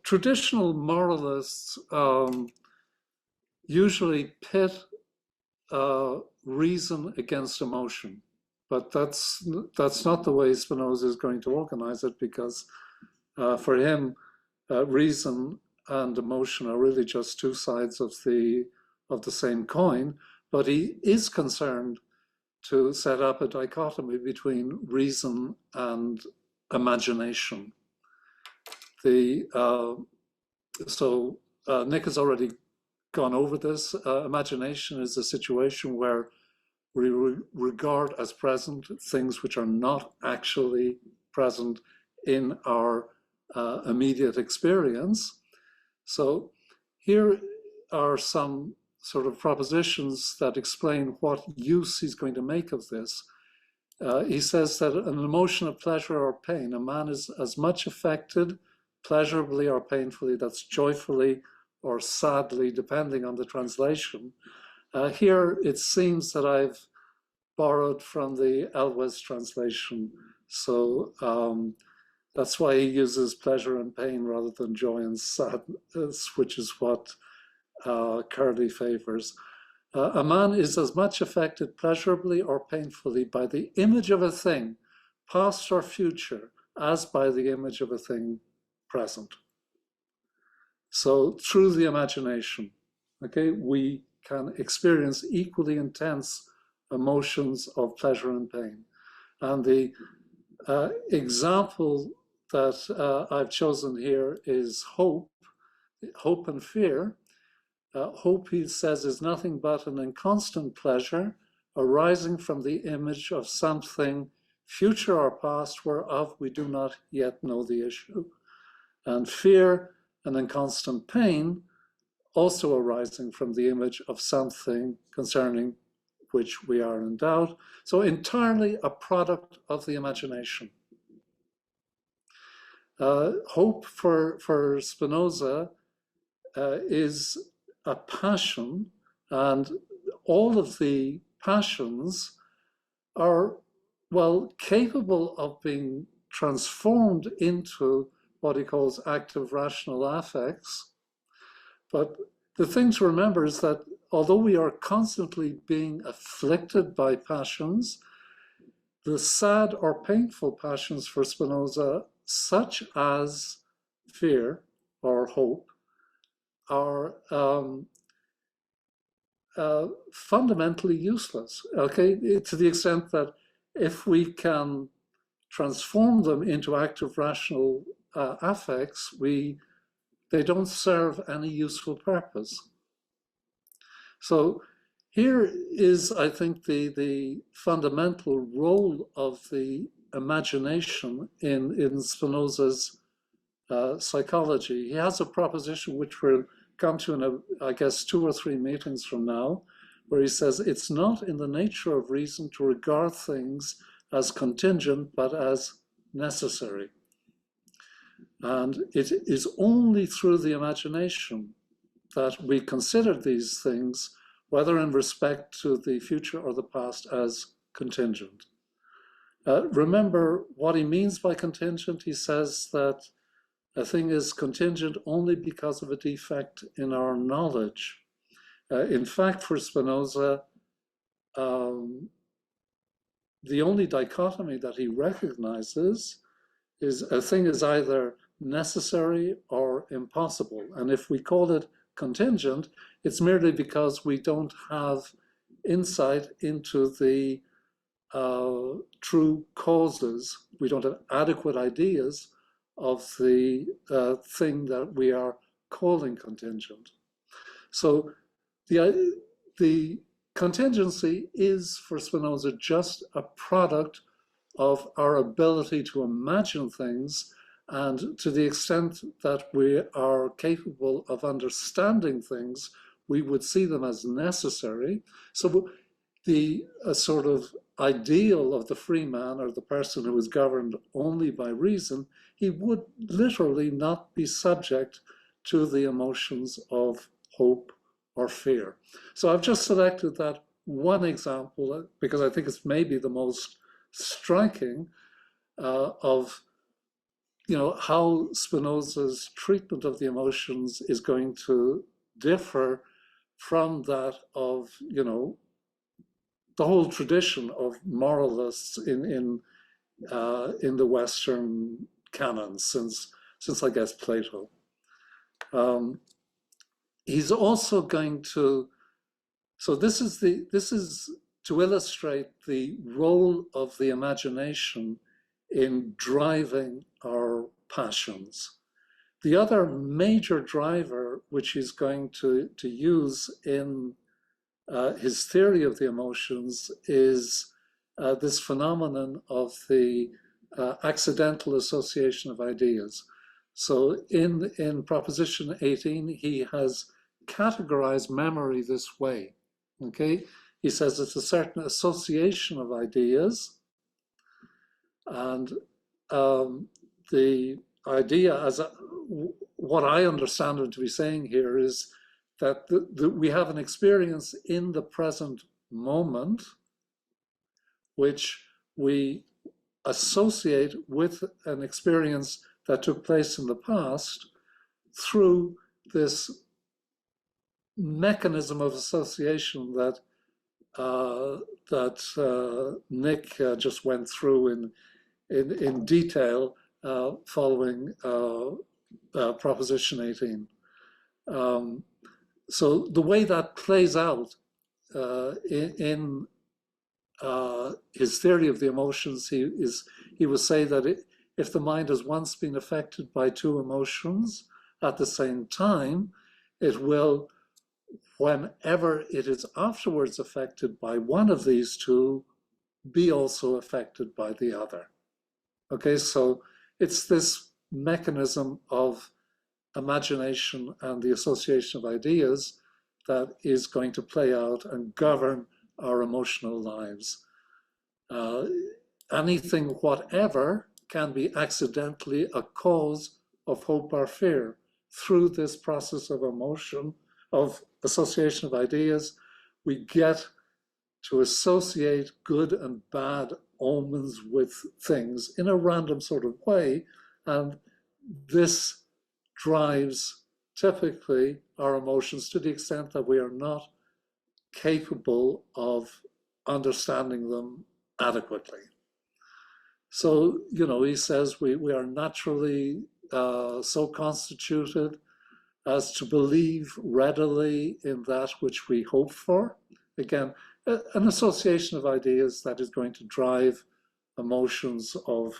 [SPEAKER 2] traditional moralists usually pit reason against emotion, but that's not the way Spinoza is going to organize it, because for him, reason and emotion are really just two sides of the same coin. But he is concerned to set up a dichotomy between reason and imagination. Nick has already gone over this. Imagination is a situation where we regard as present things which are not actually present in our immediate experience. So here are some sort of propositions that explain what use he's going to make of this. He says that an emotion of pleasure or pain, a man is as much affected pleasurably or painfully, that's joyfully or sadly, depending on the translation. Here it seems that I've borrowed from the Elwes translation. So that's why he uses pleasure and pain rather than joy and sadness, which is what Curley favors. A man is as much affected pleasurably or painfully by the image of a thing, past or future, as by the image of a thing present. So through the imagination, okay, we can experience equally intense emotions of pleasure and pain. And the example that I've chosen here is hope and fear. Hope, he says, is nothing but an inconstant pleasure arising from the image of something future or past whereof we do not yet know the issue. And fear, an inconstant pain, also arising from the image of something concerning which we are in doubt. So entirely a product of the imagination. Hope for Spinoza is a passion, and all of the passions are, well, capable of being transformed into what he calls active rational affects. But the thing to remember is that although we are constantly being afflicted by passions, the sad or painful passions for Spinoza, such as fear or hope, are fundamentally useless, okay? To the extent that if we can transform them into active rational affects, they don't serve any useful purpose. So here is, I think, the fundamental role of the imagination in Spinoza's psychology. He has a proposition which we'll come to in, I guess, 2 or 3 meetings from now, where he says it's not in the nature of reason to regard things as contingent, but as necessary. And it is only through the imagination that we consider these things, whether in respect to the future or the past, as contingent. Remember what he means by contingent. He says that a thing is contingent only because of a defect in our knowledge. In fact, for Spinoza, the only dichotomy that he recognizes is a thing is either necessary or impossible. And if we call it contingent, it's merely because we don't have insight into the true causes. We don't have adequate ideas of the thing that we are calling contingent. So the contingency is, for Spinoza, just a product of our ability to imagine things, and to the extent that we are capable of understanding things, we would see them as necessary. So the sort of ideal of the free man, or the person who is governed only by reason, he would literally not be subject to the emotions of hope or fear. So I've just selected that one example because I think it's maybe the most striking of how Spinoza's treatment of the emotions is going to differ from that of the whole tradition of moralists in the Western canon since I guess Plato. He's also going to, so this is to illustrate the role of the imagination in driving our passions. The other major driver which he's going to use in his theory of the emotions is this phenomenon of the accidental association of ideas. So in Proposition 18, he has categorized memory this way, okay? He says it's a certain association of ideas, and the idea, what I understand him to be saying here, is that we have an experience in the present moment which we associate with an experience that took place in the past through this mechanism of association that Nick just went through in detail following Proposition 18. So the way that plays out in his theory of the emotions, he will say that if the mind has once been affected by two emotions at the same time, it will, whenever it is afterwards affected by one of these two, be also affected by the other. Okay, so it's this mechanism of imagination and the association of ideas that is going to play out and govern our emotional lives. Anything whatever can be accidentally a cause of hope or fear through this process of emotion, of association of ideas. We get to associate good and bad omens with things in a random sort of way, and this drives typically our emotions to the extent that we are not capable of understanding them adequately. So, he says we are naturally so constituted as to believe readily in that which we hope for. Again, an association of ideas that is going to drive emotions of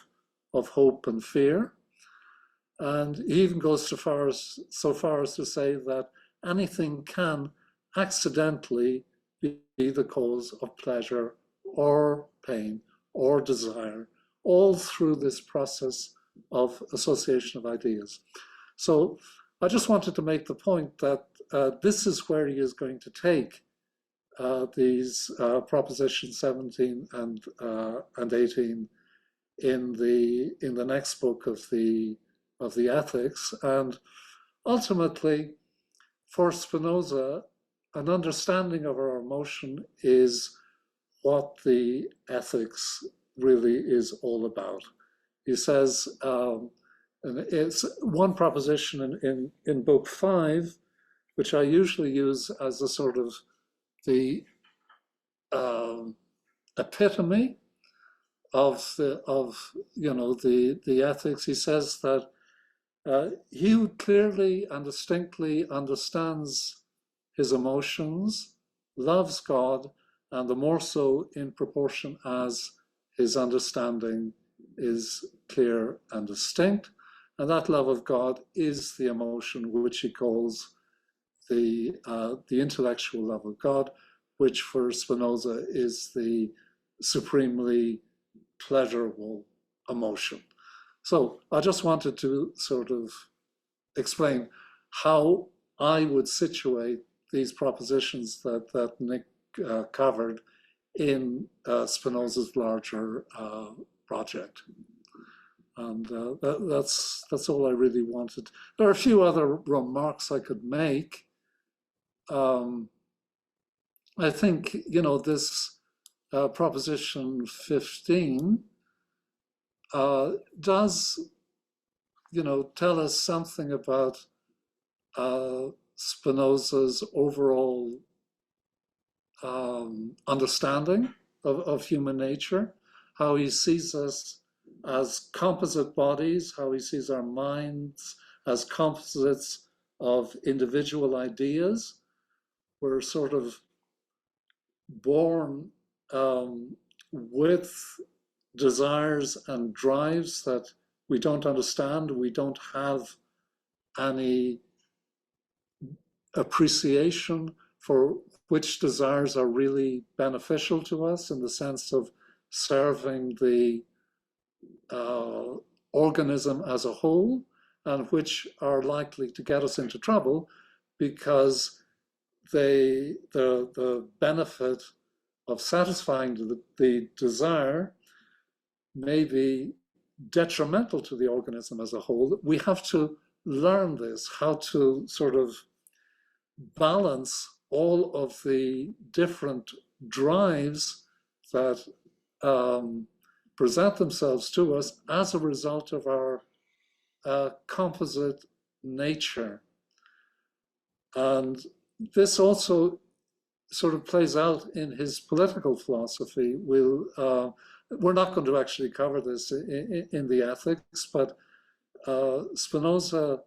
[SPEAKER 2] hope and fear. And he even goes so far as to say that anything can accidentally be the cause of pleasure or pain or desire, all through this process of association of ideas. So I just wanted to make the point that this is where he is going to take these Propositions 17 and 18 in the next book of the Ethics. And ultimately, for Spinoza, an understanding of our emotion is what the ethics really is all about. He says, and it's one proposition in book 5, which I usually use as a sort of the epitome of the ethics. He says that He who clearly and distinctly understands his emotions loves God, and the more so in proportion as his understanding is clear and distinct. And that love of God is the emotion which he calls the intellectual love of God, which for Spinoza is the supremely pleasurable emotion. So I just wanted to sort of explain how I would situate these propositions that Nick covered in Spinoza's larger project. And that's all I really wanted. There are a few other remarks I could make. I think, you know, this proposition 15 does, you know, tell us something about Spinoza's overall understanding of human nature, how he sees us as composite bodies, how he sees our minds as composites of individual ideas. We're sort of born with desires and drives that we don't understand. We don't have any appreciation for which desires are really beneficial to us in the sense of serving the organism as a whole, and which are likely to get us into trouble because the benefit of satisfying the desire may be detrimental to the organism as a whole. We have to learn this, how to sort of balance all of the different drives that present themselves to us as a result of our composite nature. And this also sort of plays out in his political philosophy. We're not going to actually cover this in the ethics, but Spinoza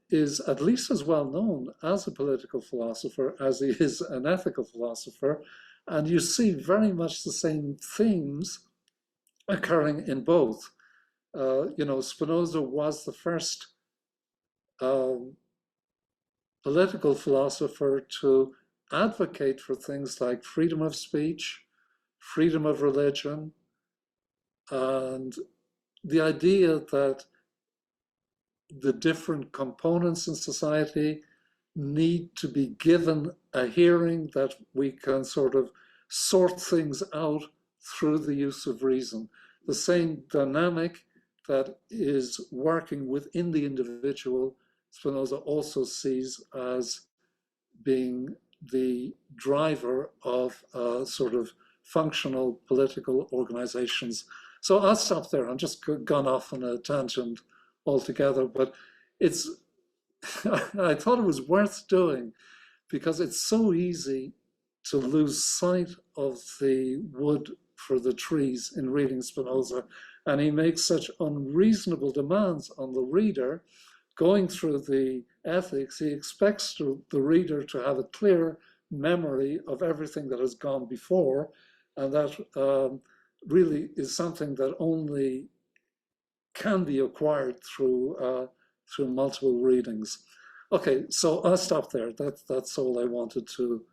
[SPEAKER 2] is at least as well known as a political philosopher as he is an ethical philosopher. And you see very much the same themes occurring in both. You know, Spinoza was the first political philosopher to advocate for things like freedom of speech, freedom of religion, and the idea that the different components in society need to be given a hearing, that we can sort of sort things out through the use of reason. The same dynamic that is working within the individual, Spinoza also sees as being the driver of sort of functional political organizations. So I'll stop there. I'm just gone off on a tangent altogether, but it's I thought it was worth doing because it's so easy to lose sight of the wood for the trees in reading Spinoza, and he makes such unreasonable demands on the reader. Going through the ethics, he expects the reader to have a clear memory of everything that has gone before, and that really is something that only can be acquired through multiple readings. Okay, so I'll stop there. That's all I wanted to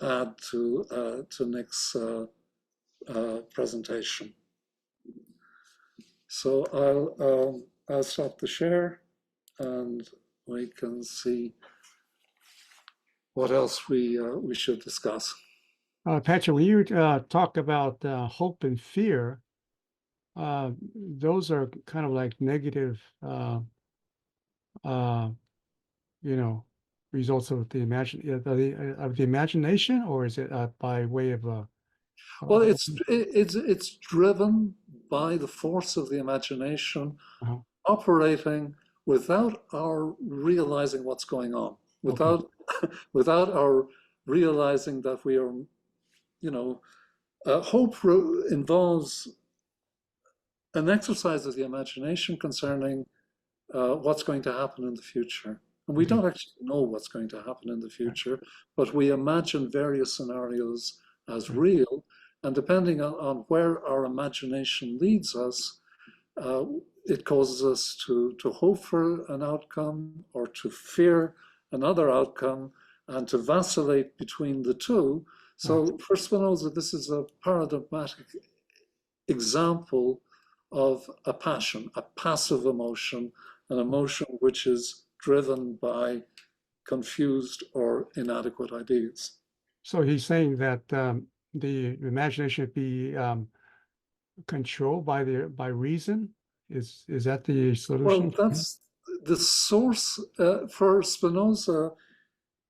[SPEAKER 2] add to Nick's presentation. So I'll stop the share, and we can see what else we should discuss.
[SPEAKER 4] Patrick, when you talk about hope and fear, those are kind of like negative, you know, results of the imagination, or is it by way of
[SPEAKER 2] well, it's driven by the force of the imagination, operating without our realizing what's going on, without our realizing that we are, you know, hope involves an exercise of the imagination concerning what's going to happen in the future. And we don't actually know what's going to happen in the future, but we imagine various scenarios as real. And depending on where our imagination leads us, it causes us to hope for an outcome or to fear another outcome and to vacillate between the two. So for Spinoza, this is a paradigmatic example of a passion, a passive emotion, an emotion which is driven by confused or inadequate ideas.
[SPEAKER 4] So he's saying that the imagination be controlled by reason. Is that the solution?
[SPEAKER 2] Well, that's the source for Spinoza.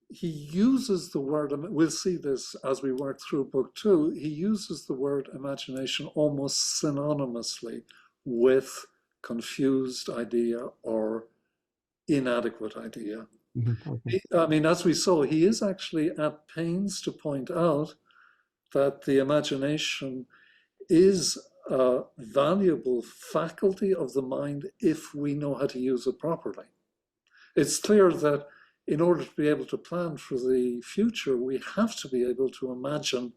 [SPEAKER 2] He uses the word, we'll see this as we work through book 2, he uses the word imagination almost synonymously with confused idea or inadequate idea.
[SPEAKER 4] Okay.
[SPEAKER 2] I mean, as we saw, he is actually at pains to point out that the imagination is a valuable faculty of the mind if we know how to use it properly. It's clear that in order to be able to plan for the future, we have to be able to imagine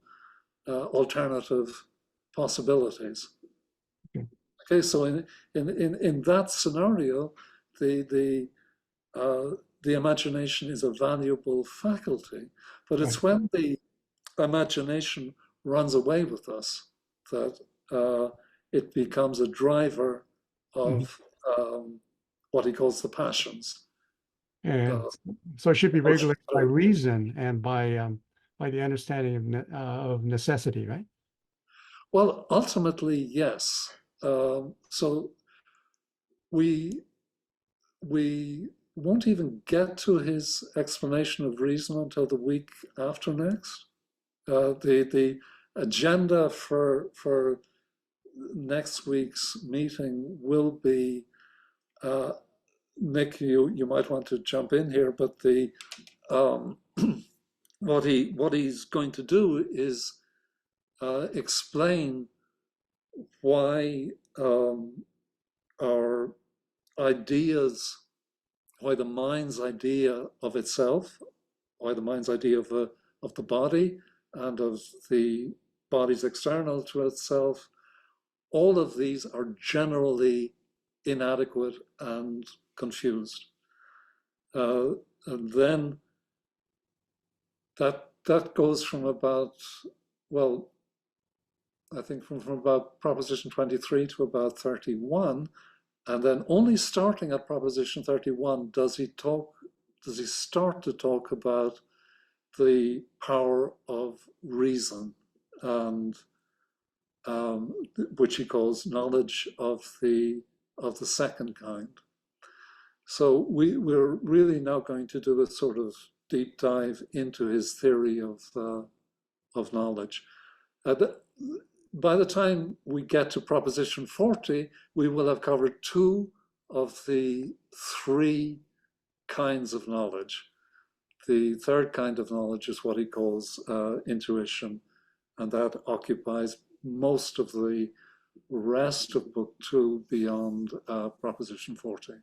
[SPEAKER 2] alternative possibilities. Okay, so in that scenario, the imagination is a valuable faculty, but it's when the imagination runs away with us that it becomes a driver of what he calls the passions.
[SPEAKER 4] And so it should be regulated by reason and by the understanding of necessity, right?
[SPEAKER 2] Well, ultimately, yes. So we won't even get to his explanation of reason until the week after next. The agenda for next week's meeting will be, Nick, you might want to jump in here, but the what he's going to do is explain why our ideas, why the mind's idea of itself, why the mind's idea of the body and of the body's external to itself, all of these are generally inadequate and confused. And then that goes from about, well, I think from about proposition 23 to about 31, and then only starting at proposition 31 does he start to talk about the power of reason, and which he calls knowledge of the second kind. So we're really now going to do a sort of deep dive into his theory of knowledge. By the time we get to proposition 40, we will have covered 2 of the 3 kinds of knowledge. The third kind of knowledge is what he calls intuition, and that occupies most of the rest of book 2 beyond proposition 40.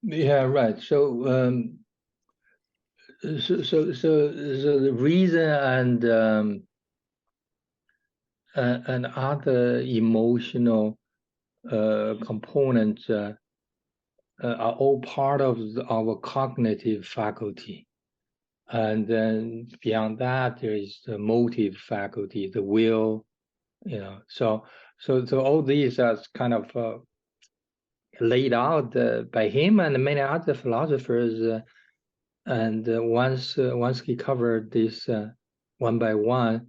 [SPEAKER 1] Yeah, right. So the reason and other emotional components are all part of our cognitive faculty. And then beyond that, there is the motive faculty, the will, So all these are kind of laid out by him and many other philosophers. And once he covered this one by one,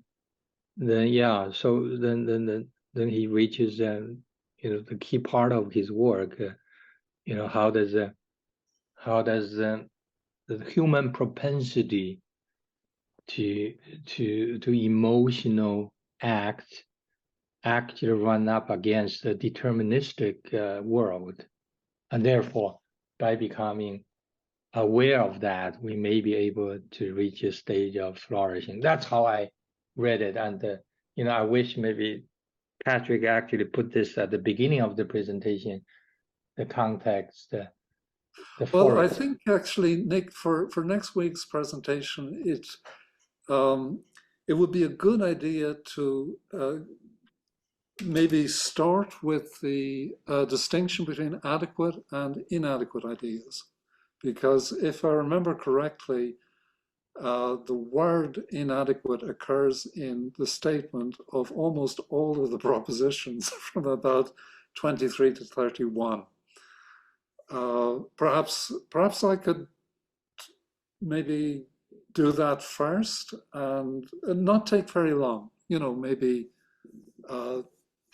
[SPEAKER 1] then so then he reaches the key part of his work. How does the human propensity to emotional act actually run up against the deterministic world, and therefore by becoming aware of that, we may be able to reach a stage of flourishing. That's how I read it, and I wish maybe Patrick actually put this at the beginning of the presentation, the context, the
[SPEAKER 2] Well, I
[SPEAKER 1] forest.
[SPEAKER 2] think actually, Nick, for next week's presentation, it would be a good idea to maybe start with the distinction between adequate and inadequate ideas. Because if I remember correctly, the word inadequate occurs in the statement of almost all of the propositions from about 23 to 31. Perhaps I could maybe do that first and not take very long, maybe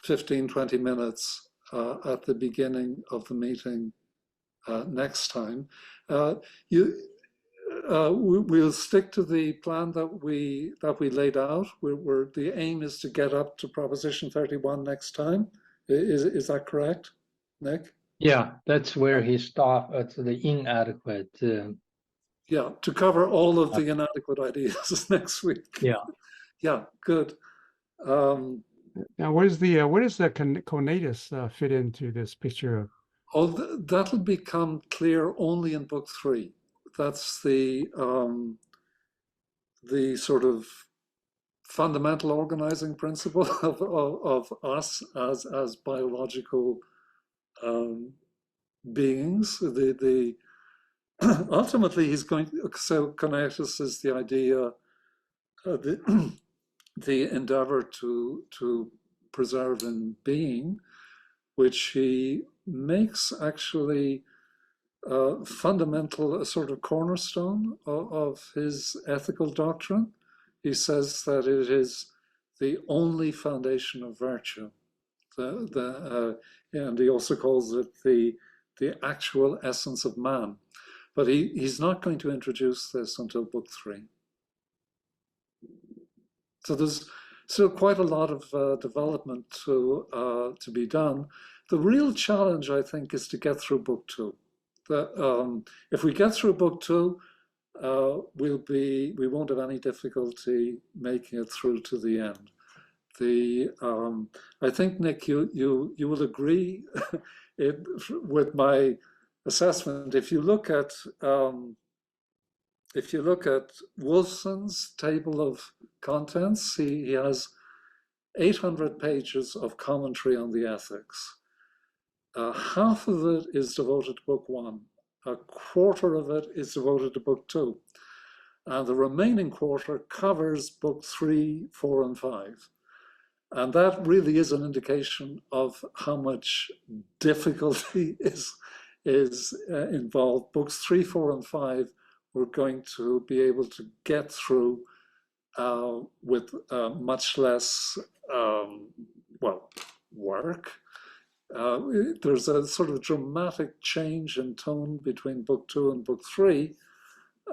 [SPEAKER 2] 15, 20 minutes at the beginning of the meeting next time. We'll stick to the plan that we laid out. The aim is to get up to Proposition 31 next time. Is that correct, Nick?
[SPEAKER 1] Yeah, that's where he stopped at the inadequate.
[SPEAKER 2] Yeah, to cover all of the inadequate ideas next week.
[SPEAKER 1] Yeah.
[SPEAKER 2] Yeah, good.
[SPEAKER 4] Now, where does the conatus fit into this picture of?
[SPEAKER 2] That'll become clear only in Book 3. That's the sort of fundamental organizing principle of us as biological beings. Ultimately, he's going. So conatus is the idea, the endeavor to preserve in being, which he makes actually fundamental, a sort of cornerstone of his ethical doctrine. He says that it is the only foundation of virtue. And he also calls it the actual essence of man. But he's not going to introduce this until Book 3. So there's still quite a lot of development to be done. The real challenge, I think, is to get through Book 2. If we get through Book 2, we won't have any difficulty making it through to the end. I think, Nick, you will agree with my assessment. If you look at Wolfson's table of contents, he has 800 pages of commentary on the ethics. Half of it is devoted to Book 1. A quarter of it is devoted to Book 2. And the remaining quarter covers Book 3, 4, and 5. And that really is an indication of how much difficulty is involved. Books 3, 4, and 5 we're going to be able to get through with much less, work. There's a sort of dramatic change in tone between Book 2 and Book 3.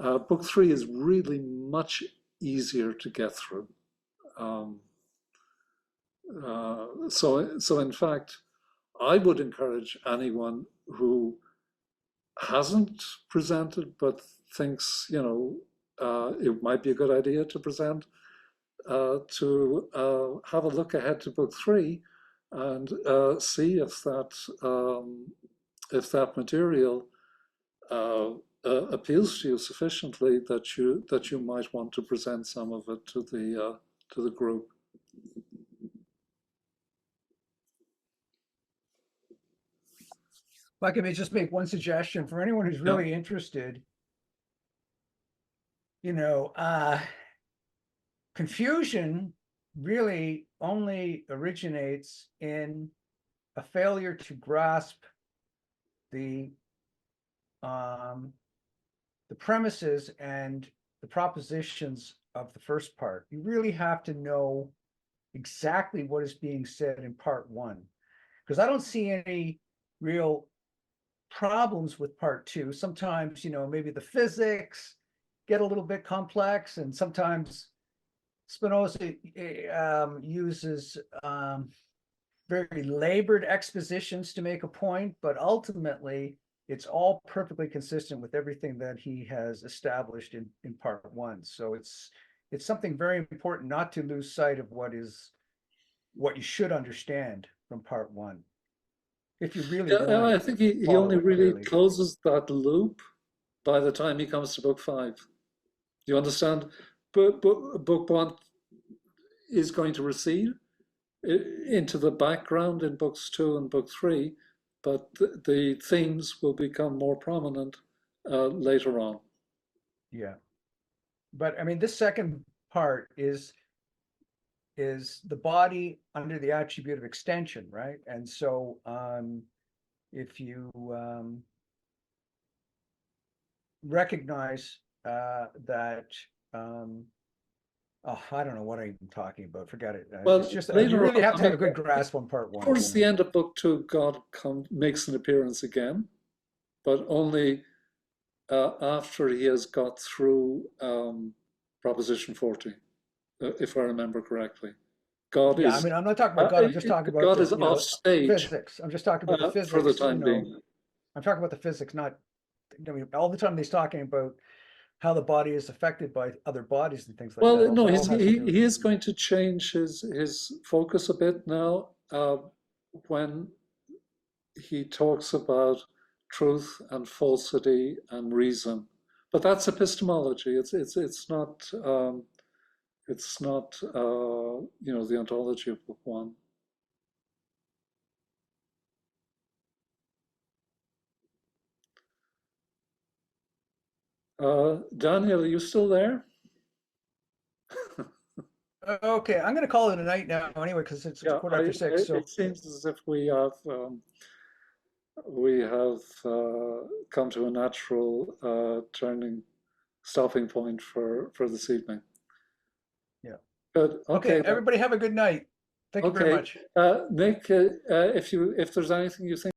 [SPEAKER 2] Book 3 is really much easier to get through. So in fact, I would encourage anyone who hasn't presented but thinks, it might be a good idea to present, to have a look ahead to Book 3 and see if that material appeals to you sufficiently that you might want to present some of it to the group.
[SPEAKER 3] If I could just make one suggestion for anyone who's really interested, confusion really only originates in a failure to grasp the premises and the propositions of the first part. You really have to know exactly what is being said in Part 1, because I don't see any real problems with Part 2. Sometimes, maybe the physics get a little bit complex, and sometimes Spinoza uses very labored expositions to make a point, but ultimately it's all perfectly consistent with everything that he has established in Part 1. So it's something very important not to lose sight of what is what you should understand from part one. If you really
[SPEAKER 2] Yeah,
[SPEAKER 3] want
[SPEAKER 2] I
[SPEAKER 3] to
[SPEAKER 2] think he
[SPEAKER 3] follow
[SPEAKER 2] only
[SPEAKER 3] it
[SPEAKER 2] really
[SPEAKER 3] clearly.
[SPEAKER 2] closes that loop by the time he comes to book 5. You understand? Book 1 is going to recede into the background in books 2 and book 3, but the themes will become more prominent later on.
[SPEAKER 3] Yeah. But I mean, this second part is the body under the attribute of extension, right? And so if you recognize that oh, I don't know what I'm talking about. Forget it.
[SPEAKER 2] Well,
[SPEAKER 3] it's just you
[SPEAKER 2] later
[SPEAKER 3] really
[SPEAKER 2] on,
[SPEAKER 3] have to
[SPEAKER 2] I
[SPEAKER 3] have a
[SPEAKER 2] mean,
[SPEAKER 3] good grasp on part one.
[SPEAKER 2] towards the end of book 2, God makes an appearance again, but only after he has got through Proposition 40, if I remember correctly. God
[SPEAKER 3] Yeah,
[SPEAKER 2] is.
[SPEAKER 3] I mean, I'm not talking about God. I'm just talking about
[SPEAKER 2] God
[SPEAKER 3] the,
[SPEAKER 2] is off stage
[SPEAKER 3] physics. I'm just talking about the physics.
[SPEAKER 2] for the time being.
[SPEAKER 3] I'm talking about the physics, not. I mean, all the time he's talking about how the body is affected by other bodies and things like
[SPEAKER 2] Well,
[SPEAKER 3] that.
[SPEAKER 2] no,
[SPEAKER 3] That all has to do with-
[SPEAKER 2] he is going to change his focus a bit now when he talks about truth and falsity and reason. But that's epistemology. It's not you know, the ontology of book 1. Daniel, are you still there?
[SPEAKER 3] Okay, I'm going to call it a night now anyway because it's
[SPEAKER 2] Yeah,
[SPEAKER 3] 6:45. So
[SPEAKER 2] it seems as if we have come to a natural stopping point for this evening.
[SPEAKER 3] yeah.
[SPEAKER 2] Good.
[SPEAKER 3] Okay,
[SPEAKER 2] Okay.
[SPEAKER 3] everybody have a good night. Thank you very much.
[SPEAKER 2] Nick, if there's anything you think